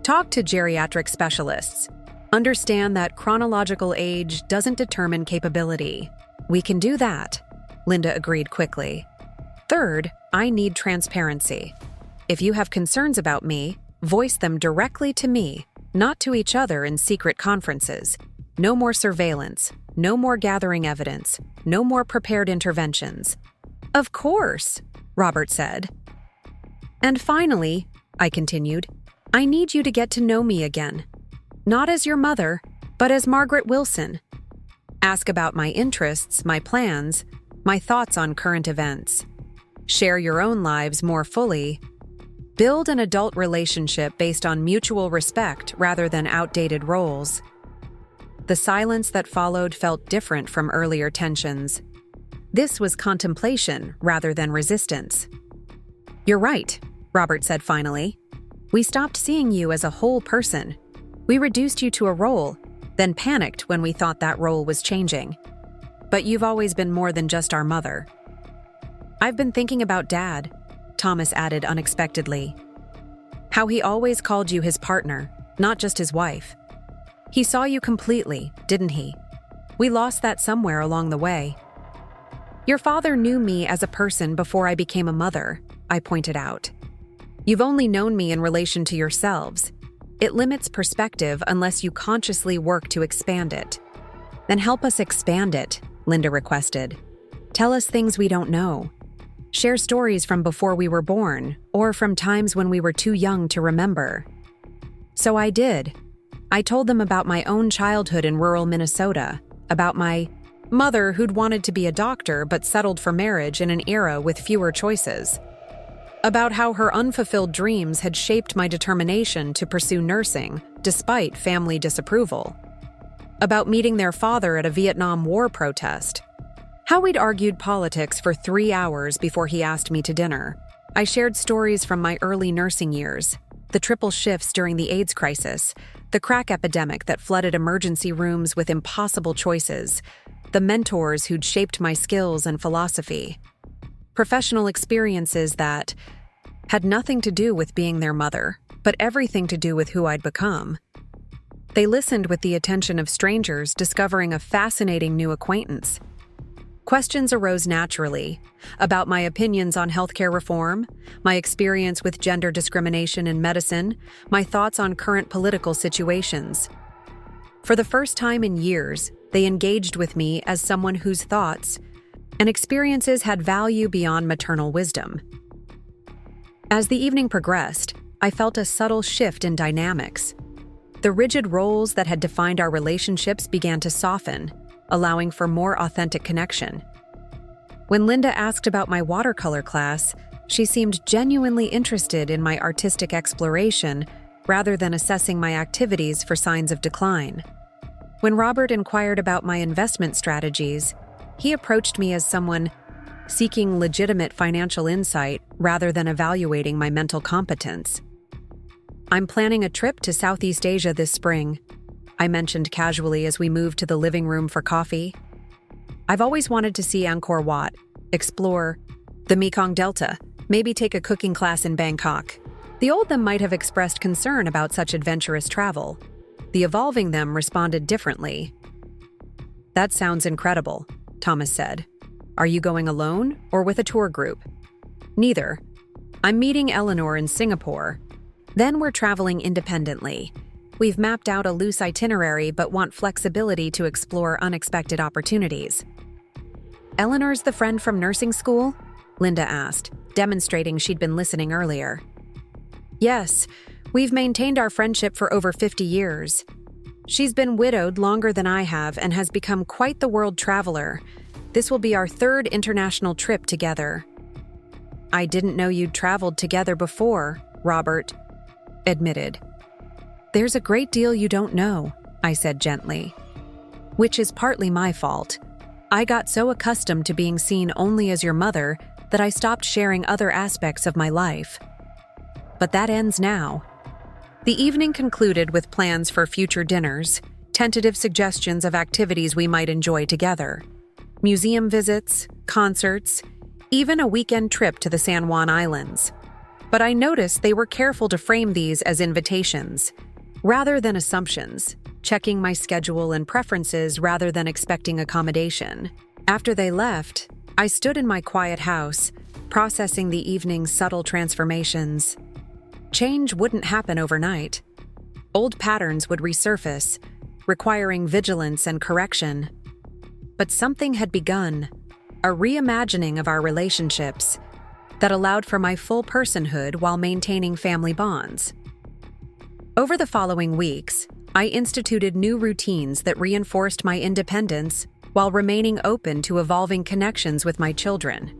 Talk to geriatric specialists. Understand that chronological age doesn't determine capability. We can do that, Linda agreed quickly. Third, I need transparency. If you have concerns about me, voice them directly to me, not to each other in secret conferences. No more surveillance, no more gathering evidence, no more prepared interventions. Of course, Robert said. And finally, I continued, I need you to get to know me again. Not as your mother, but as Margaret Wilson. Ask about my interests, my plans, my thoughts on current events. Share your own lives more fully. Build an adult relationship based on mutual respect rather than outdated roles. The silence that followed felt different from earlier tensions. This was contemplation rather than resistance. You're right, Robert said finally. We stopped seeing you as a whole person. We reduced you to a role, then panicked when we thought that role was changing. But you've always been more than just our mother. I've been thinking about Dad, Thomas added unexpectedly. How he always called you his partner, not just his wife. He saw you completely, didn't he? We lost that somewhere along the way. Your father knew me as a person before I became a mother, I pointed out. You've only known me in relation to yourselves. It limits perspective unless you consciously work to expand it. Then help us expand it, Linda requested. Tell us things we don't know. Share stories from before we were born, or from times when we were too young to remember. So I did. I told them about my own childhood in rural Minnesota, about my mother who'd wanted to be a doctor but settled for marriage in an era with fewer choices, about how her unfulfilled dreams had shaped my determination to pursue nursing despite family disapproval, about meeting their father at a Vietnam War protest, how we'd argued politics for 3 hours before he asked me to dinner. I shared stories from my early nursing years, the triple shifts during the AIDS crisis, the crack epidemic that flooded emergency rooms with impossible choices, the mentors who'd shaped my skills and philosophy, professional experiences that had nothing to do with being their mother, but everything to do with who I'd become. They listened with the attention of strangers discovering a fascinating new acquaintance. Questions arose naturally about my opinions on healthcare reform, my experience with gender discrimination in medicine, my thoughts on current political situations. For the first time in years, they engaged with me as someone whose thoughts and experiences had value beyond maternal wisdom. As the evening progressed, I felt a subtle shift in dynamics. The rigid roles that had defined our relationships began to soften, allowing for more authentic connection. When Linda asked about my watercolor class, she seemed genuinely interested in my artistic exploration rather than assessing my activities for signs of decline. When Robert inquired about my investment strategies, he approached me as someone seeking legitimate financial insight rather than evaluating my mental competence. "I'm planning a trip to Southeast Asia this spring," I mentioned casually as we moved to the living room for coffee. "I've always wanted to see Angkor Wat, explore the Mekong Delta, maybe take a cooking class in Bangkok." The old them might have expressed concern about such adventurous travel. The evolving them responded differently. "That sounds incredible," Thomas said. "Are you going alone or with a tour group?" "Neither. I'm meeting Eleanor in Singapore. Then we're traveling independently. We've mapped out a loose itinerary but want flexibility to explore unexpected opportunities." "Eleanor's the friend from nursing school?" Linda asked, demonstrating she'd been listening earlier. "Yes, we've maintained our friendship for over 50 years. She's been widowed longer than I have and has become quite the world traveler. This will be our 3rd international trip together." "I didn't know you'd traveled together before," Robert admitted. "There's a great deal you don't know," I said gently. "Which is partly my fault. I got so accustomed to being seen only as your mother that I stopped sharing other aspects of my life. But that ends now." The evening concluded with plans for future dinners, tentative suggestions of activities we might enjoy together. Museum visits, concerts, even a weekend trip to the San Juan Islands. But I noticed they were careful to frame these as invitations, rather than assumptions, checking my schedule and preferences rather than expecting accommodation. After they left, I stood in my quiet house, processing the evening's subtle transformations. Change wouldn't happen overnight. Old patterns would resurface, requiring vigilance and correction. But something had begun, a reimagining of our relationships that allowed for my full personhood while maintaining family bonds. Over the following weeks, I instituted new routines that reinforced my independence while remaining open to evolving connections with my children.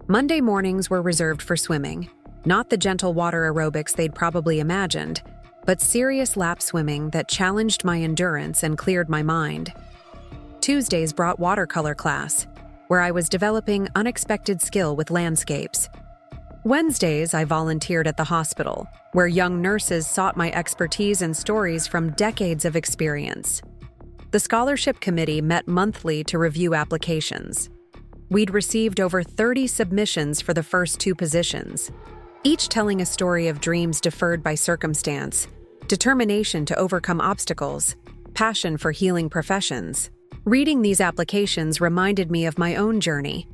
Monday mornings were reserved for swimming, not the gentle water aerobics they'd probably imagined, but serious lap swimming that challenged my endurance and cleared my mind. Tuesdays brought watercolor class, where I was developing unexpected skill with landscapes. Wednesdays, I volunteered at the hospital, where young nurses sought my expertise and stories from decades of experience. The scholarship committee met monthly to review applications. We'd received over 30 submissions for the first 2 positions, each telling a story of dreams deferred by circumstance, determination to overcome obstacles, passion for healing professions. Reading these applications reminded me of my own journey.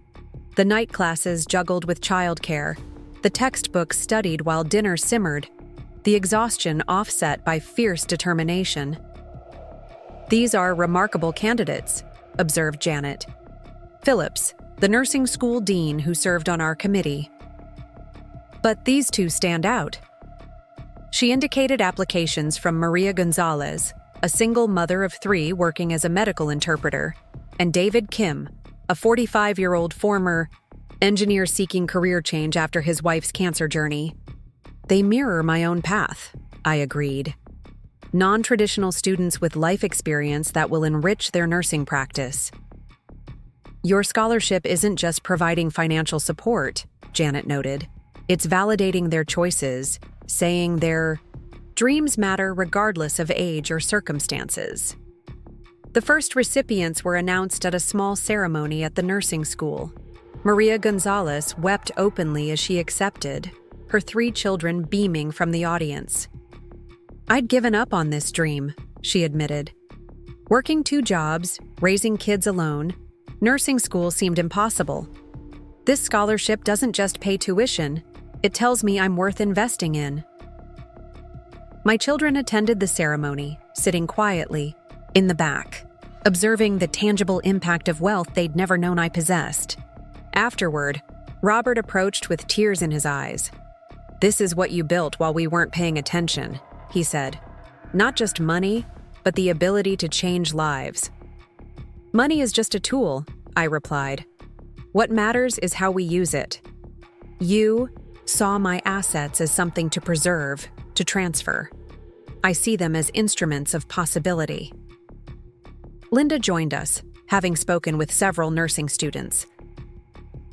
The night classes juggled with childcare, the textbooks studied while dinner simmered, the exhaustion offset by fierce determination. "These are remarkable candidates," observed Janet Phillips, the nursing school dean who served on our committee. "But these 2 stand out." She indicated applications from Maria Gonzalez, a single mother of 3 working as a medical interpreter, and David Kim, a 45-year-old former engineer seeking career change after his wife's cancer journey. They mirror my own path, I agreed. Non-traditional students with life experience that will enrich their nursing practice. Your scholarship isn't just providing financial support, Janet noted. It's validating their choices, saying their dreams matter regardless of age or circumstances. The first recipients were announced at a small ceremony at the nursing school. Maria Gonzalez wept openly as she accepted, her 3 children beaming from the audience. I'd given up on this dream, she admitted. Working 2 jobs, raising kids alone, nursing school seemed impossible. This scholarship doesn't just pay tuition, it tells me I'm worth investing in. My children attended the ceremony, sitting quietly, in the back, observing the tangible impact of wealth they'd never known I possessed. Afterward, Robert approached with tears in his eyes. "This is what you built while we weren't paying attention," he said. "Not just money, but the ability to change lives." "Money is just a tool," I replied. "What matters is how we use it. You saw my assets as something to preserve, to transfer. I see them as instruments of possibility." Linda joined us, having spoken with several nursing students.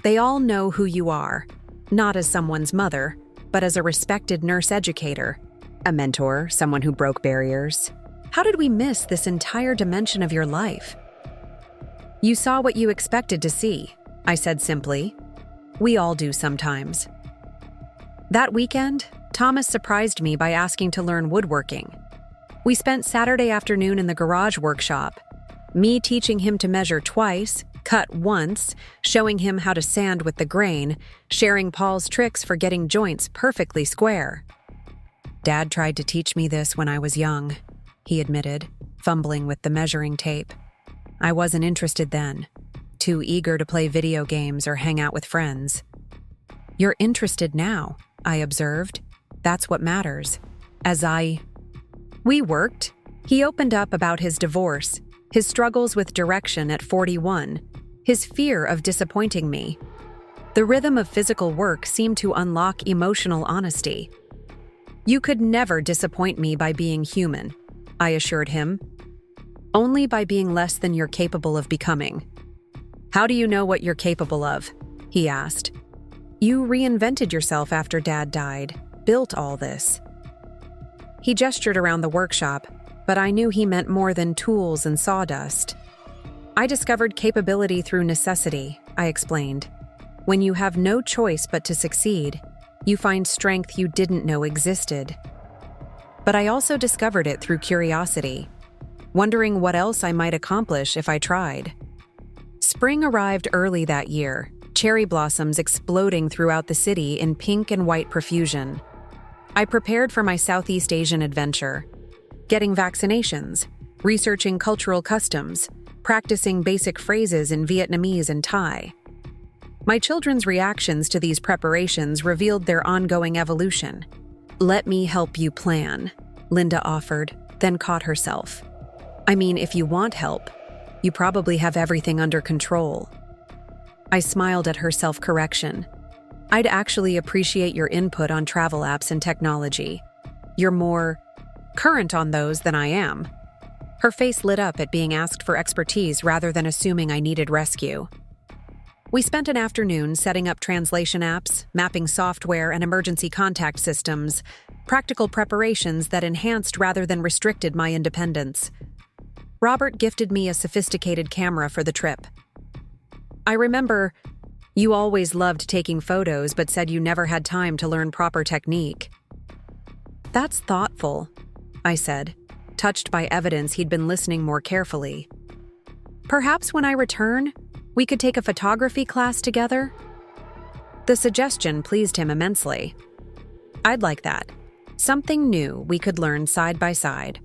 They all know who you are, not as someone's mother, but as a respected nurse educator, a mentor, someone who broke barriers. How did we miss this entire dimension of your life? "You saw what you expected to see," I said simply. "We all do sometimes." That weekend, Thomas surprised me by asking to learn woodworking. We spent Saturday afternoon in the garage workshop, me teaching him to measure twice, cut once, showing him how to sand with the grain, sharing Paul's tricks for getting joints perfectly square. "Dad tried to teach me this when I was young," he admitted, fumbling with the measuring tape. "I wasn't interested then, too eager to play video games or hang out with friends." "You're interested now," I observed. "That's what matters." We worked. He opened up about his divorce, his struggles with direction at 41, his fear of disappointing me. The rhythm of physical work seemed to unlock emotional honesty. "You could never disappoint me by being human," I assured him. "Only by being less than you're capable of becoming." "How do you know what you're capable of?" he asked. "You reinvented yourself after Dad died, built all this." He gestured around the workshop, but I knew he meant more than tools and sawdust. "I discovered capability through necessity," I explained. "When you have no choice but to succeed, you find strength you didn't know existed." But I also discovered it through curiosity, wondering what else I might accomplish if I tried. Spring arrived early that year, cherry blossoms exploding throughout the city in pink and white profusion. I prepared for my Southeast Asian adventure, getting vaccinations, researching cultural customs, practicing basic phrases in Vietnamese and Thai. My children's reactions to these preparations revealed their ongoing evolution. "Let me help you plan," Linda offered, then caught herself. "I mean, if you want help, you probably have everything under control." I smiled at her self-correction. "I'd actually appreciate your input on travel apps and technology. You're more current on those than I am." Her face lit up at being asked for expertise rather than assuming I needed rescue. We spent an afternoon setting up translation apps, mapping software and emergency contact systems, practical preparations that enhanced rather than restricted my independence. Robert gifted me a sophisticated camera for the trip. "I remember you always loved taking photos but said you never had time to learn proper technique." "That's thoughtful," I said, touched by evidence he'd been listening more carefully. "Perhaps when I return, we could take a photography class together?" The suggestion pleased him immensely. "I'd like that. Something new we could learn side by side."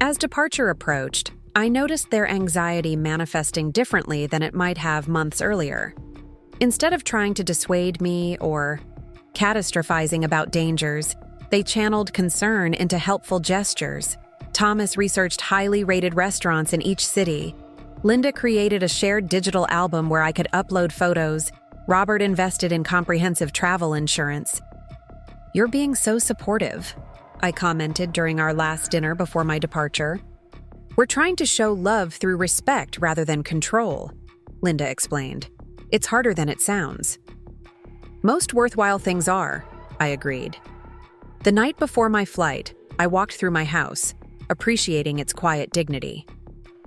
As departure approached, I noticed their anxiety manifesting differently than it might have months earlier. Instead of trying to dissuade me or catastrophizing about dangers, they channeled concern into helpful gestures, Thomas researched highly rated restaurants in each city. Linda created a shared digital album where I could upload photos. Robert invested in comprehensive travel insurance. "You're being so supportive," I commented during our last dinner before my departure. "We're trying to show love through respect rather than control," Linda explained. "It's harder than it sounds." "Most worthwhile things are," I agreed. The night before my flight, I walked through my house, appreciating its quiet dignity.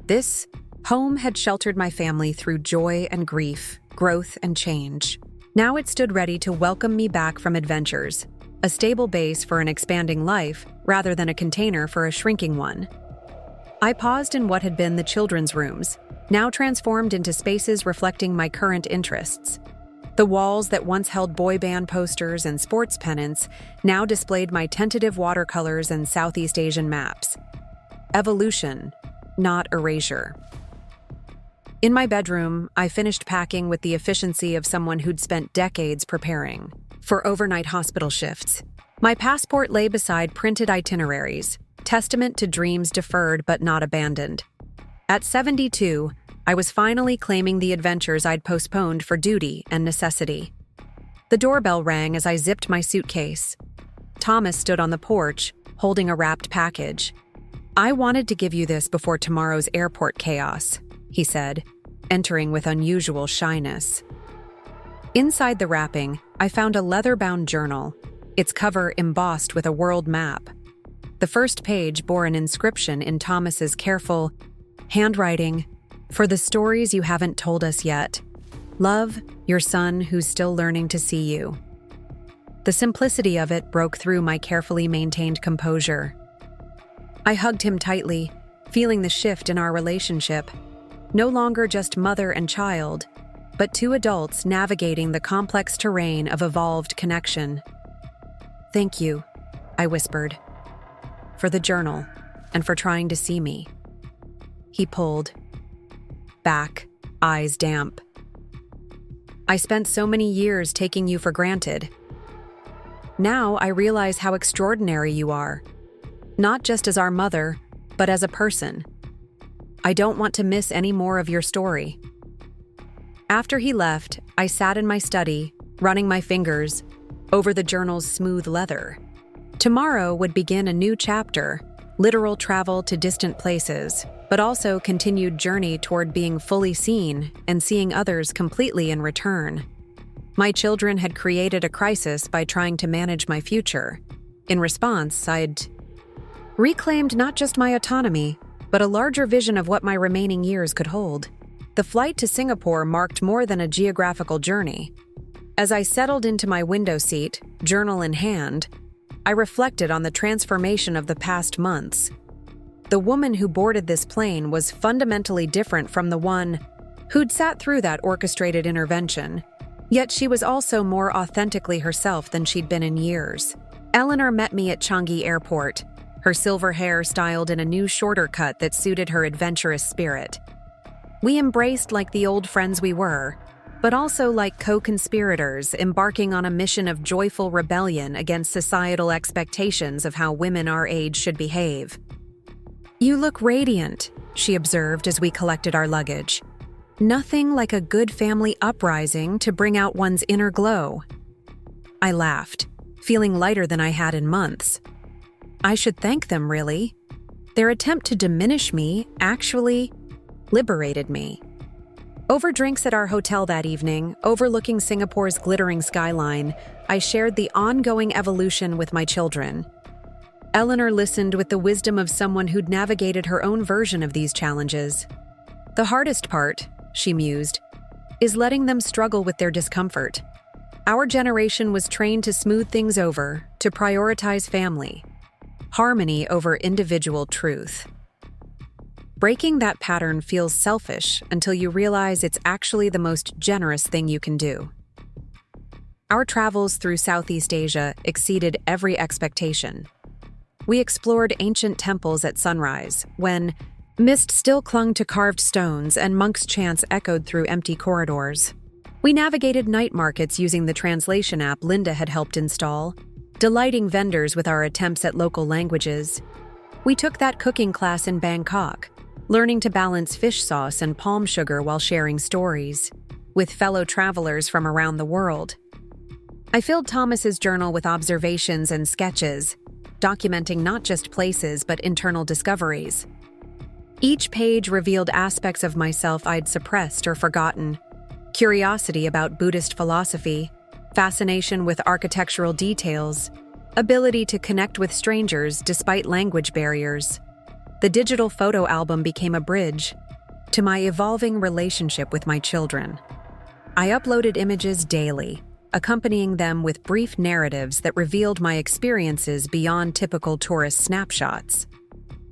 This home had sheltered my family through joy and grief, growth and change. Now it stood ready to welcome me back from adventures, a stable base for an expanding life rather than a container for a shrinking one. I paused in what had been the children's rooms, now transformed into spaces reflecting my current interests. The walls that once held boy band posters and sports pennants now displayed my tentative watercolors and Southeast Asian maps. Evolution, not erasure. In my bedroom, I finished packing with the efficiency of someone who'd spent decades preparing for overnight hospital shifts. My passport lay beside printed itineraries, testament to dreams deferred but not abandoned. At 72, I was finally claiming the adventures I'd postponed for duty and necessity. The doorbell rang as I zipped my suitcase. Thomas stood on the porch, holding a wrapped package. "I wanted to give you this before tomorrow's airport chaos," he said, entering with unusual shyness. Inside the wrapping, I found a leather-bound journal, its cover embossed with a world map. The first page bore an inscription in Thomas's careful handwriting, "For the stories you haven't told us yet. Love, your son who's still learning to see you." The simplicity of it broke through my carefully maintained composure. I hugged him tightly, feeling the shift in our relationship. No longer just mother and child, but two adults navigating the complex terrain of evolved connection. "Thank you," I whispered, "for the journal and for trying to see me." He pulled back, eyes damp. "I spent so many years taking you for granted. Now I realize how extraordinary you are, not just as our mother, but as a person. I don't want to miss any more of your story." After he left, I sat in my study, running my fingers over the journal's smooth leather. Tomorrow would begin a new chapter, literal travel to distant places, but also continued journey toward being fully seen and seeing others completely in return. My children had created a crisis by trying to manage my future. In response, I'd reclaimed not just my autonomy, but a larger vision of what my remaining years could hold. The flight to Singapore marked more than a geographical journey. As I settled into my window seat, journal in hand, I reflected on the transformation of the past months. The woman who boarded this plane was fundamentally different from the one who'd sat through that orchestrated intervention. Yet she was also more authentically herself than she'd been in years. Eleanor met me at Changi Airport, her silver hair styled in a new shorter cut that suited her adventurous spirit. We embraced like the old friends we were, but also like co-conspirators embarking on a mission of joyful rebellion against societal expectations of how women our age should behave. "You look radiant," she observed as we collected our luggage. "Nothing like a good family uprising to bring out one's inner glow." I laughed, feeling lighter than I had in months. I should thank them, really. Their attempt to diminish me actually liberated me. Over drinks at our hotel that evening, overlooking Singapore's glittering skyline, I shared the ongoing evolution with my children. Eleanor listened with the wisdom of someone who'd navigated her own version of these challenges. "The hardest part," she mused, "is letting them struggle with their discomfort. Our generation was trained to smooth things over, to prioritize family, harmony over individual truth. Breaking that pattern feels selfish until you realize it's actually the most generous thing you can do." Our travels through Southeast Asia exceeded every expectation. We explored ancient temples at sunrise, when mist still clung to carved stones and monks' chants echoed through empty corridors. We navigated night markets using the translation app Linda had helped install, delighting vendors with our attempts at local languages. We took that cooking class in Bangkok, learning to balance fish sauce and palm sugar while sharing stories with fellow travelers from around the world. I filled Thomas's journal with observations and sketches, documenting not just places but internal discoveries. Each page revealed aspects of myself I'd suppressed or forgotten: curiosity about Buddhist philosophy, fascination with architectural details, ability to connect with strangers despite language barriers. The digital photo album became a bridge to my evolving relationship with my children. I uploaded images daily, accompanying them with brief narratives that revealed my experiences beyond typical tourist snapshots.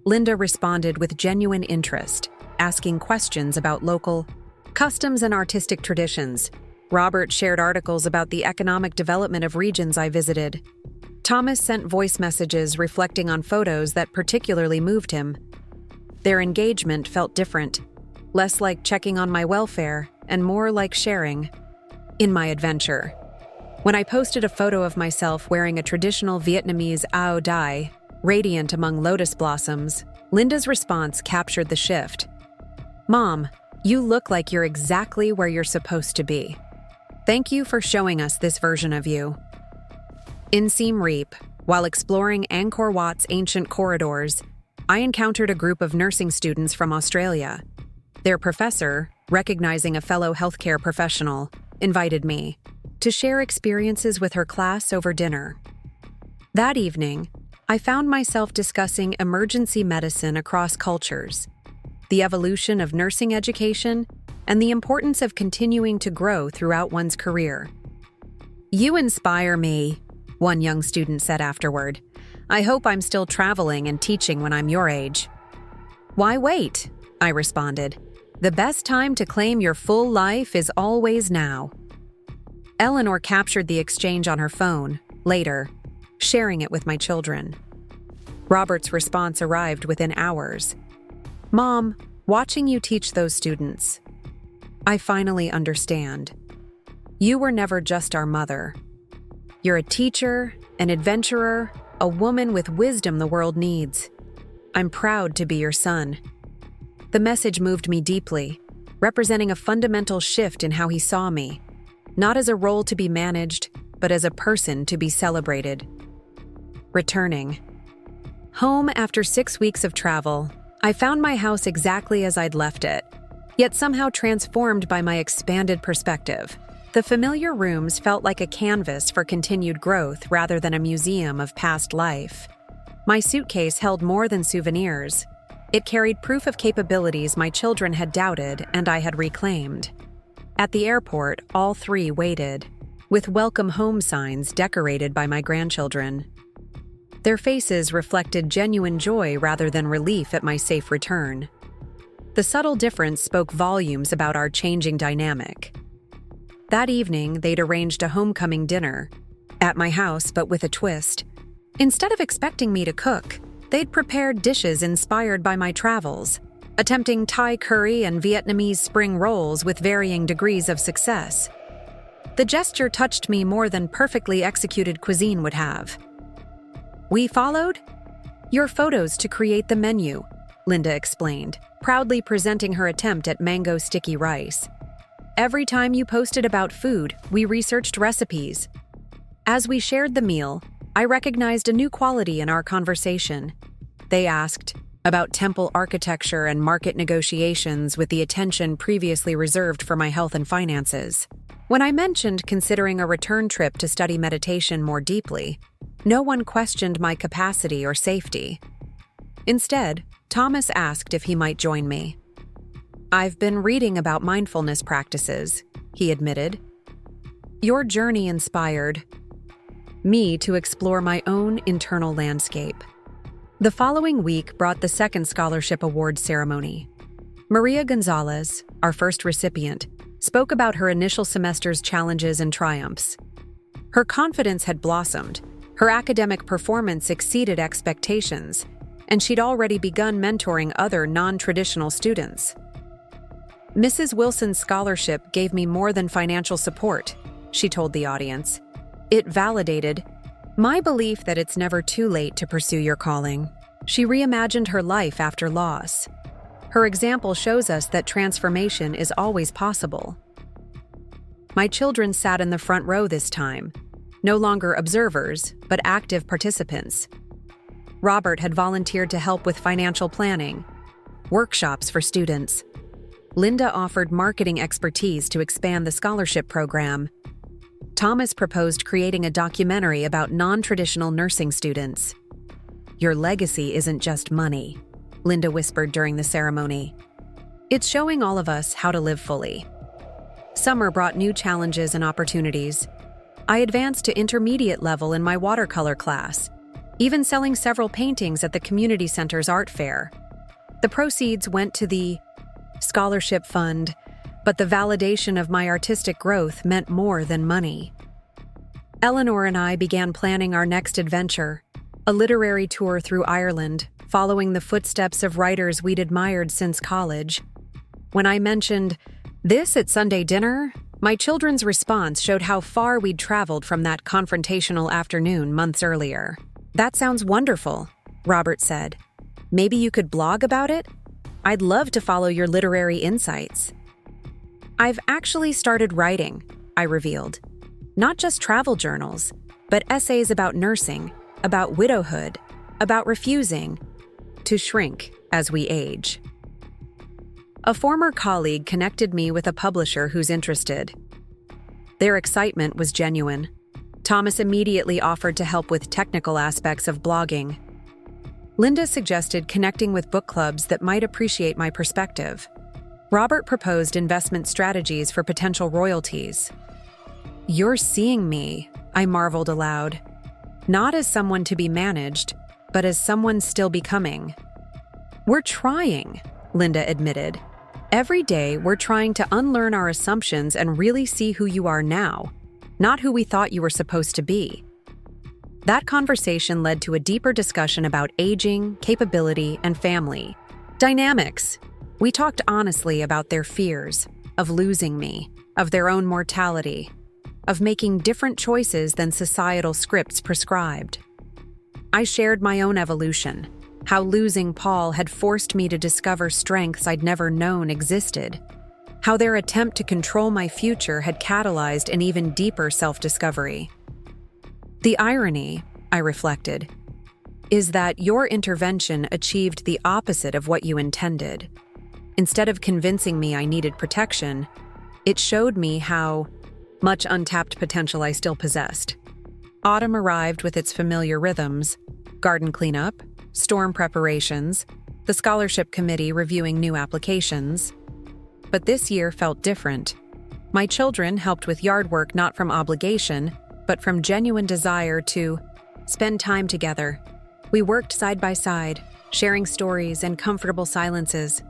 Linda responded with genuine interest, asking questions about local customs and artistic traditions. Robert shared articles about the economic development of regions I visited. Thomas sent voice messages reflecting on photos that particularly moved him. Their engagement felt different, less like checking on my welfare and more like sharing in my adventure. When I posted a photo of myself wearing a traditional Vietnamese áo dai, radiant among lotus blossoms, Linda's response captured the shift. "Mom, you look like you're exactly where you're supposed to be. Thank you for showing us this version of you." In Siem Reap, while exploring Angkor Wat's ancient corridors, I encountered a group of nursing students from Australia. Their professor, recognizing a fellow healthcare professional, invited me to share experiences with her class over dinner. That evening, I found myself discussing emergency medicine across cultures, the evolution of nursing education, and the importance of continuing to grow throughout one's career. "You inspire me," one young student said afterward. "I hope I'm still traveling and teaching when I'm your age." "Why wait?" I responded. "The best time to claim your full life is always now." Eleanor captured the exchange on her phone, later, sharing it with my children. Robert's response arrived within hours. "Mom, watching you teach those students, I finally understand. You were never just our mother. You're a teacher, an adventurer, a woman with wisdom the world needs. I'm proud to be your son." The message moved me deeply, representing a fundamental shift in how he saw me, not as a role to be managed, but as a person to be celebrated. Returning home after 6 weeks of travel, I found my house exactly as I'd left it, yet somehow transformed by my expanded perspective. The familiar rooms felt like a canvas for continued growth rather than a museum of past life. My suitcase held more than souvenirs. It carried proof of capabilities my children had doubted and I had reclaimed. At the airport, all three waited, with welcome home signs decorated by my grandchildren. Their faces reflected genuine joy rather than relief at my safe return. The subtle difference spoke volumes about our changing dynamic. That evening, they'd arranged a homecoming dinner at my house, but with a twist. Instead of expecting me to cook, they'd prepared dishes inspired by my travels, attempting Thai curry and Vietnamese spring rolls with varying degrees of success. The gesture touched me more than perfectly executed cuisine would have. "We followed your photos to create the menu," Linda explained, proudly presenting her attempt at mango sticky rice. "Every time you posted about food, we researched recipes." As we shared the meal, I recognized a new quality in our conversation. They asked about temple architecture and market negotiations with the attention previously reserved for my health and finances. When I mentioned considering a return trip to study meditation more deeply, no one questioned my capacity or safety. Instead, Thomas asked if he might join me. "I've been reading about mindfulness practices," he admitted. "Your journey inspired me to explore my own internal landscape." The following week brought the second scholarship award ceremony. Maria Gonzalez, our first recipient, spoke about her initial semester's challenges and triumphs. Her confidence had blossomed, her academic performance exceeded expectations, and she'd already begun mentoring other non-traditional students. "Mrs. Wilson's scholarship gave me more than financial support," she told the audience. "It validated my belief that it's never too late to pursue your calling." She reimagined her life after loss. Her example shows us that transformation is always possible. My children sat in the front row this time, no longer observers, but active participants. Robert had volunteered to help with financial planning, workshops for students. Linda offered marketing expertise to expand the scholarship program. Thomas proposed creating a documentary about non-traditional nursing students. "Your legacy isn't just money," Linda whispered during the ceremony. "It's showing all of us how to live fully." Summer brought new challenges and opportunities. I advanced to intermediate level in my watercolor class, even selling several paintings at the community center's art fair. The proceeds went to the scholarship fund, but the validation of my artistic growth meant more than money. Eleanor and I began planning our next adventure, a literary tour through Ireland, following the footsteps of writers we'd admired since college. When I mentioned this at Sunday dinner, my children's response showed how far we'd traveled from that confrontational afternoon months earlier. "That sounds wonderful," Robert said. "Maybe you could blog about it? I'd love to follow your literary insights." "I've actually started writing," I revealed. "Not just travel journals, but essays about nursing, about widowhood, about refusing to shrink as we age." A former colleague connected me with a publisher who's interested. Their excitement was genuine. Thomas immediately offered to help with technical aspects of blogging. Linda suggested connecting with book clubs that might appreciate my perspective. Robert proposed investment strategies for potential royalties. "You're seeing me," I marveled aloud. "Not as someone to be managed, but as someone still becoming." "We're trying," Linda admitted. "Every day we're trying to unlearn our assumptions and really see who you are now, not who we thought you were supposed to be." That conversation led to a deeper discussion about aging, capability, and family dynamics. We talked honestly about their fears, of losing me, of their own mortality, of making different choices than societal scripts prescribed. I shared my own evolution, how losing Paul had forced me to discover strengths I'd never known existed, how their attempt to control my future had catalyzed an even deeper self-discovery. The irony, I reflected, is that your intervention achieved the opposite of what you intended. Instead of convincing me I needed protection, it showed me how much untapped potential I still possessed. Autumn arrived with its familiar rhythms: garden cleanup, storm preparations, the scholarship committee reviewing new applications. But this year felt different. My children helped with yard work not from obligation, but from genuine desire to spend time together. We worked side by side, sharing stories and comfortable silences.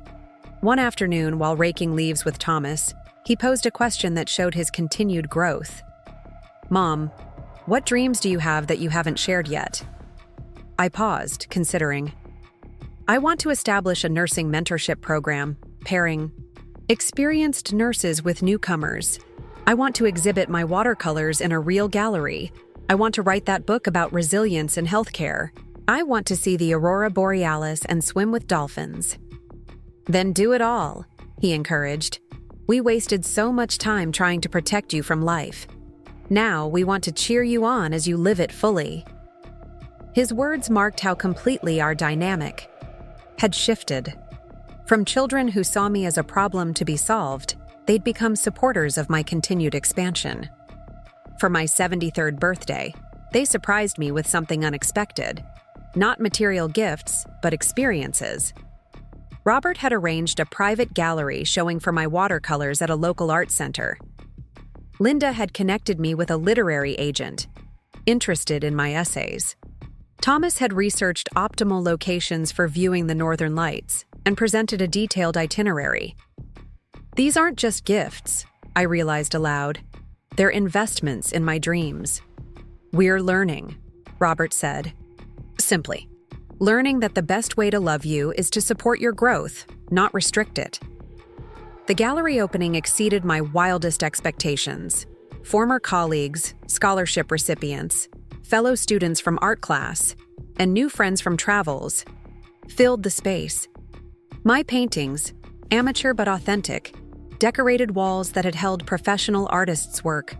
One afternoon, while raking leaves with Thomas, he posed a question that showed his continued growth. "Mom, what dreams do you have that you haven't shared yet?" I paused, considering. "I want to establish a nursing mentorship program, pairing experienced nurses with newcomers. I want to exhibit my watercolors in a real gallery. I want to write that book about resilience in healthcare. I want to see the aurora borealis and swim with dolphins." "Then do it all," he encouraged. "We wasted so much time trying to protect you from life. Now we want to cheer you on as you live it fully." His words marked how completely our dynamic had shifted. From children who saw me as a problem to be solved, they'd become supporters of my continued expansion. For my 73rd birthday, they surprised me with something unexpected. Not material gifts, but experiences. Robert had arranged a private gallery showing for my watercolors at a local art center. Linda had connected me with a literary agent, interested in my essays. Thomas had researched optimal locations for viewing the Northern Lights and presented a detailed itinerary. These aren't just gifts, I realized aloud. They're investments in my dreams. "We're learning," Robert said. Simply, learning that the best way to love you is to support your growth, not restrict it. The gallery opening exceeded my wildest expectations. Former colleagues, scholarship recipients, fellow students from art class, and new friends from travels filled the space. My paintings, amateur but authentic, decorated walls that had held professional artists' work.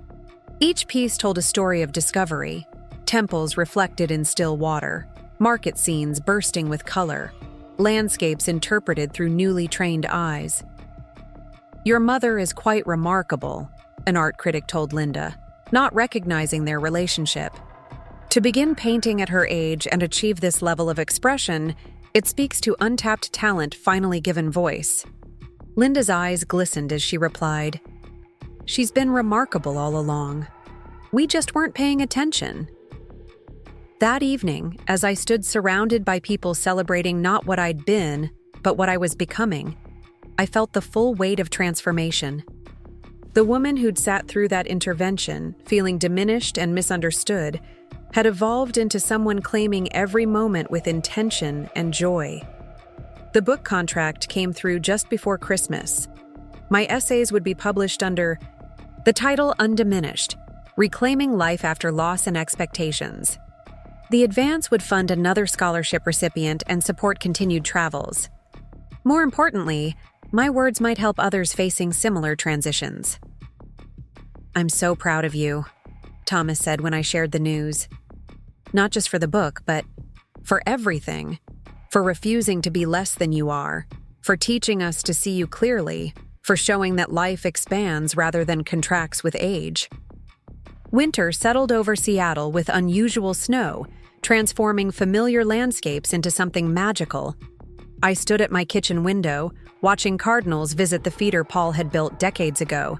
Each piece told a story of discovery, temples reflected in still water, market scenes bursting with color, landscapes interpreted through newly trained eyes. "Your mother is quite remarkable," an art critic told Linda, not recognizing their relationship. To begin painting at her age and achieve this level of expression, it speaks to untapped talent finally given voice. Linda's eyes glistened as she replied, "She's been remarkable all along. We just weren't paying attention." That evening, as I stood surrounded by people celebrating not what I'd been, but what I was becoming, I felt the full weight of transformation. The woman who'd sat through that intervention, feeling diminished and misunderstood, had evolved into someone claiming every moment with intention and joy. The book contract came through just before Christmas. My essays would be published under the title Undiminished: Reclaiming Life After Loss and Expectations. The advance would fund another scholarship recipient and support continued travels. More importantly, my words might help others facing similar transitions. "I'm so proud of you," Thomas said when I shared the news. "Not just for the book, but for everything. For refusing to be less than you are, for teaching us to see you clearly, for showing that life expands rather than contracts with age." Winter settled over Seattle with unusual snow, transforming familiar landscapes into something magical. I stood at my kitchen window, watching cardinals visit the feeder Paul had built decades ago,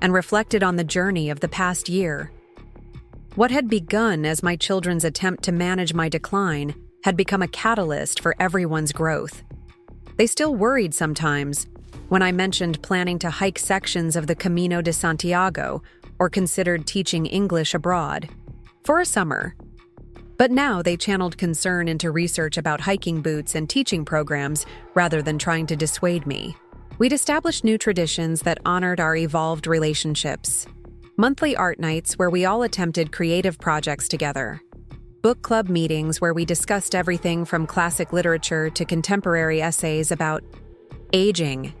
and reflected on the journey of the past year. What had begun as my children's attempt to manage my decline had become a catalyst for everyone's growth. They still worried sometimes when I mentioned planning to hike sections of the Camino de Santiago or considered teaching English abroad for a summer. But now they channeled concern into research about hiking boots and teaching programs rather than trying to dissuade me. We'd established new traditions that honored our evolved relationships. Monthly art nights where we all attempted creative projects together. Book club meetings where we discussed everything from classic literature to contemporary essays about aging.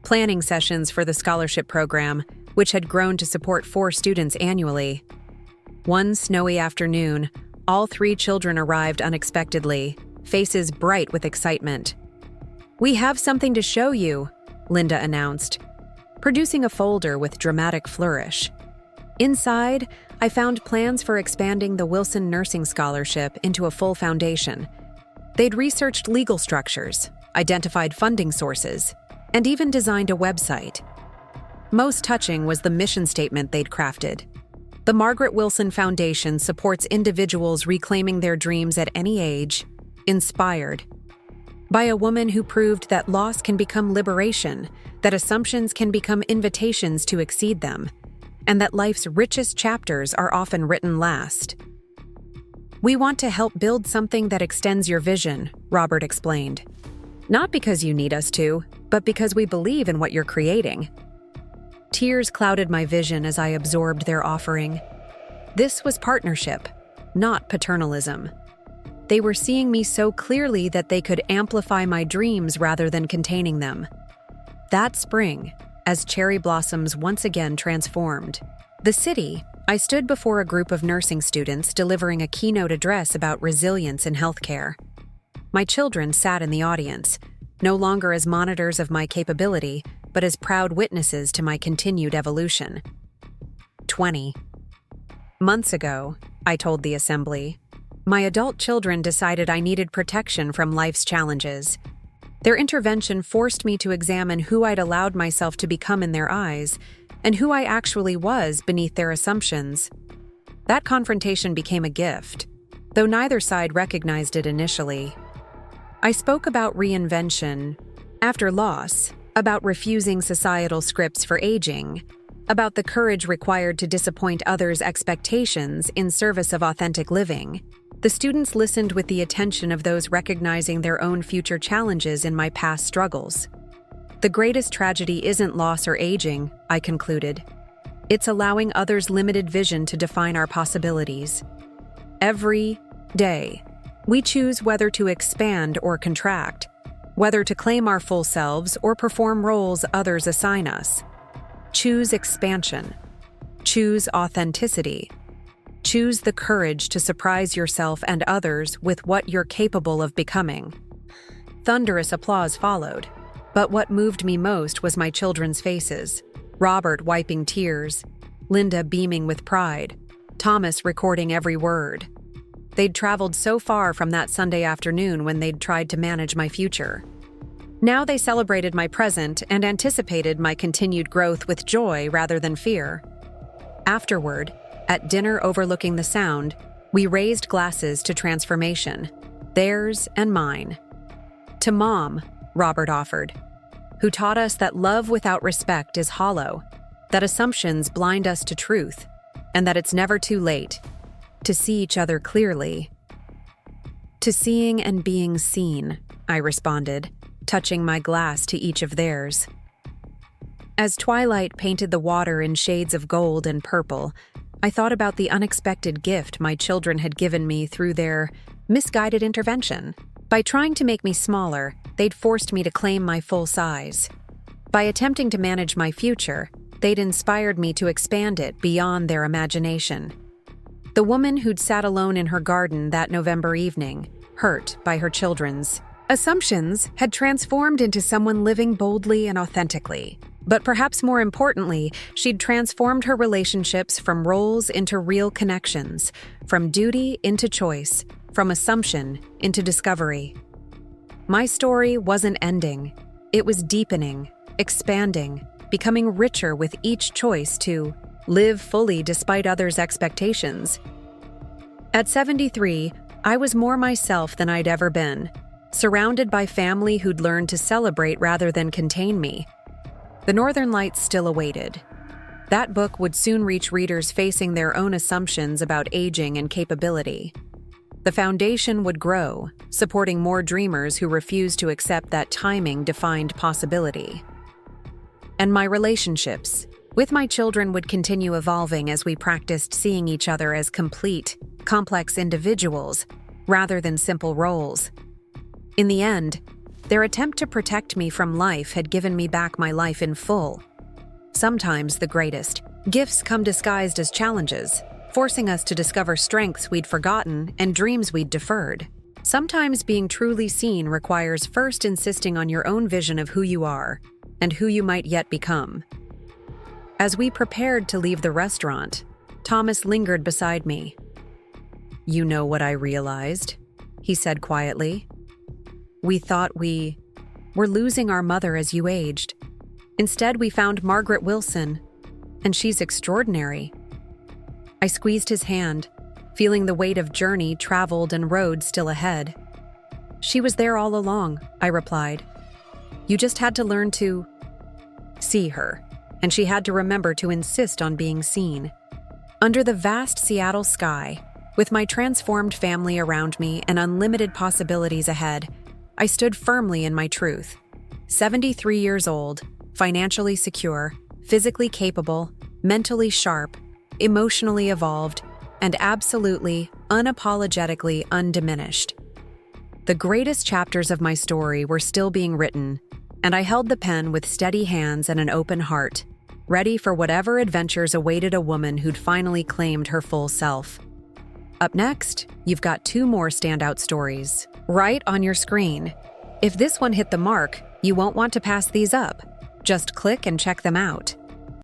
Planning sessions for the scholarship program, which had grown to support 4 students annually. One snowy afternoon, all 3 children arrived unexpectedly, faces bright with excitement. "We have something to show you," Linda announced, producing a folder with dramatic flourish. Inside, I found plans for expanding the Wilson Nursing Scholarship into a full foundation. They'd researched legal structures, identified funding sources, and even designed a website. Most touching was the mission statement they'd crafted. The Margaret Wilson Foundation supports individuals reclaiming their dreams at any age, inspired by a woman who proved that loss can become liberation, that assumptions can become invitations to exceed them, and that life's richest chapters are often written last. "We want to help build something that extends your vision," Robert explained. "Not because you need us to, but because we believe in what you're creating." Tears clouded my vision as I absorbed their offering. This was partnership, not paternalism. They were seeing me so clearly that they could amplify my dreams rather than containing them. That spring, as cherry blossoms once again transformed the city, I stood before a group of nursing students delivering a keynote address about resilience in healthcare. My children sat in the audience, no longer as monitors of my capability, but as proud witnesses to my continued evolution. 20 months ago, I told the assembly, my adult children decided I needed protection from life's challenges. Their intervention forced me to examine who I'd allowed myself to become in their eyes and who I actually was beneath their assumptions. That confrontation became a gift, though neither side recognized it initially. I spoke about reinvention after loss, about refusing societal scripts for aging, about the courage required to disappoint others' expectations in service of authentic living. The students listened with the attention of those recognizing their own future challenges in my past struggles. The greatest tragedy isn't loss or aging, I concluded. It's allowing others' limited vision to define our possibilities. Every day, We choose whether to expand or contract, whether to claim our full selves or perform roles others assign us. Choose expansion. Choose authenticity. Choose the courage to surprise yourself and others with what you're capable of becoming. Thunderous applause followed, but what moved me most was my children's faces. Robert wiping tears, Linda beaming with pride, Thomas recording every word. They'd traveled so far from that Sunday afternoon when they'd tried to manage my future. Now they celebrated my present and anticipated my continued growth with joy rather than fear. Afterward, at dinner overlooking the Sound, we raised glasses to transformation, theirs and mine. To Mom, Robert offered, who taught us that love without respect is hollow, that assumptions blind us to truth, and that it's never too late to see each other clearly. To seeing and being seen, I responded, touching my glass to each of theirs. As twilight painted the water in shades of gold and purple, I thought about the unexpected gift my children had given me through their misguided intervention. By trying to make me smaller, they'd forced me to claim my full size. By attempting to manage my future, they'd inspired me to expand it beyond their imagination. The woman who'd sat alone in her garden that November evening, hurt by her children's assumptions, had transformed into someone living boldly and authentically. But perhaps more importantly, she'd transformed her relationships from roles into real connections, from duty into choice, from assumption into discovery. My story wasn't ending. It was deepening, expanding, becoming richer with each choice to live fully despite others' expectations. At 73, I was more myself than I'd ever been, surrounded by family who'd learned to celebrate rather than contain me. The Northern Lights still awaited. That book would soon reach readers facing their own assumptions about aging and capability. The foundation would grow, supporting more dreamers who refused to accept that timing-defined possibility. And my relationships with my children would continue evolving as we practiced seeing each other as complete, complex individuals rather than simple roles. In the end, their attempt to protect me from life had given me back my life in full. Sometimes the greatest gifts come disguised as challenges, forcing us to discover strengths we'd forgotten and dreams we'd deferred. Sometimes being truly seen requires first insisting on your own vision of who you are and who you might yet become. As we prepared to leave the restaurant, Thomas lingered beside me. "You know what I realized?" he said quietly. "We thought we were losing our mother as you aged. Instead, we found Margaret Wilson, and she's extraordinary." I squeezed his hand, feeling the weight of journey traveled and road still ahead. "She was there all along," I replied. "You just had to learn to see her, and she had to remember to insist on being seen." Under the vast Seattle sky, with my transformed family around me and unlimited possibilities ahead, I stood firmly in my truth. 73 years old, financially secure, physically capable, mentally sharp, emotionally evolved, and absolutely, unapologetically undiminished. The greatest chapters of my story were still being written, and I held the pen with steady hands and an open heart, ready for whatever adventures awaited a woman who'd finally claimed her full self. Up next, you've got 2 more standout stories, right on your screen. If this one hit the mark, you won't want to pass these up. Just click and check them out.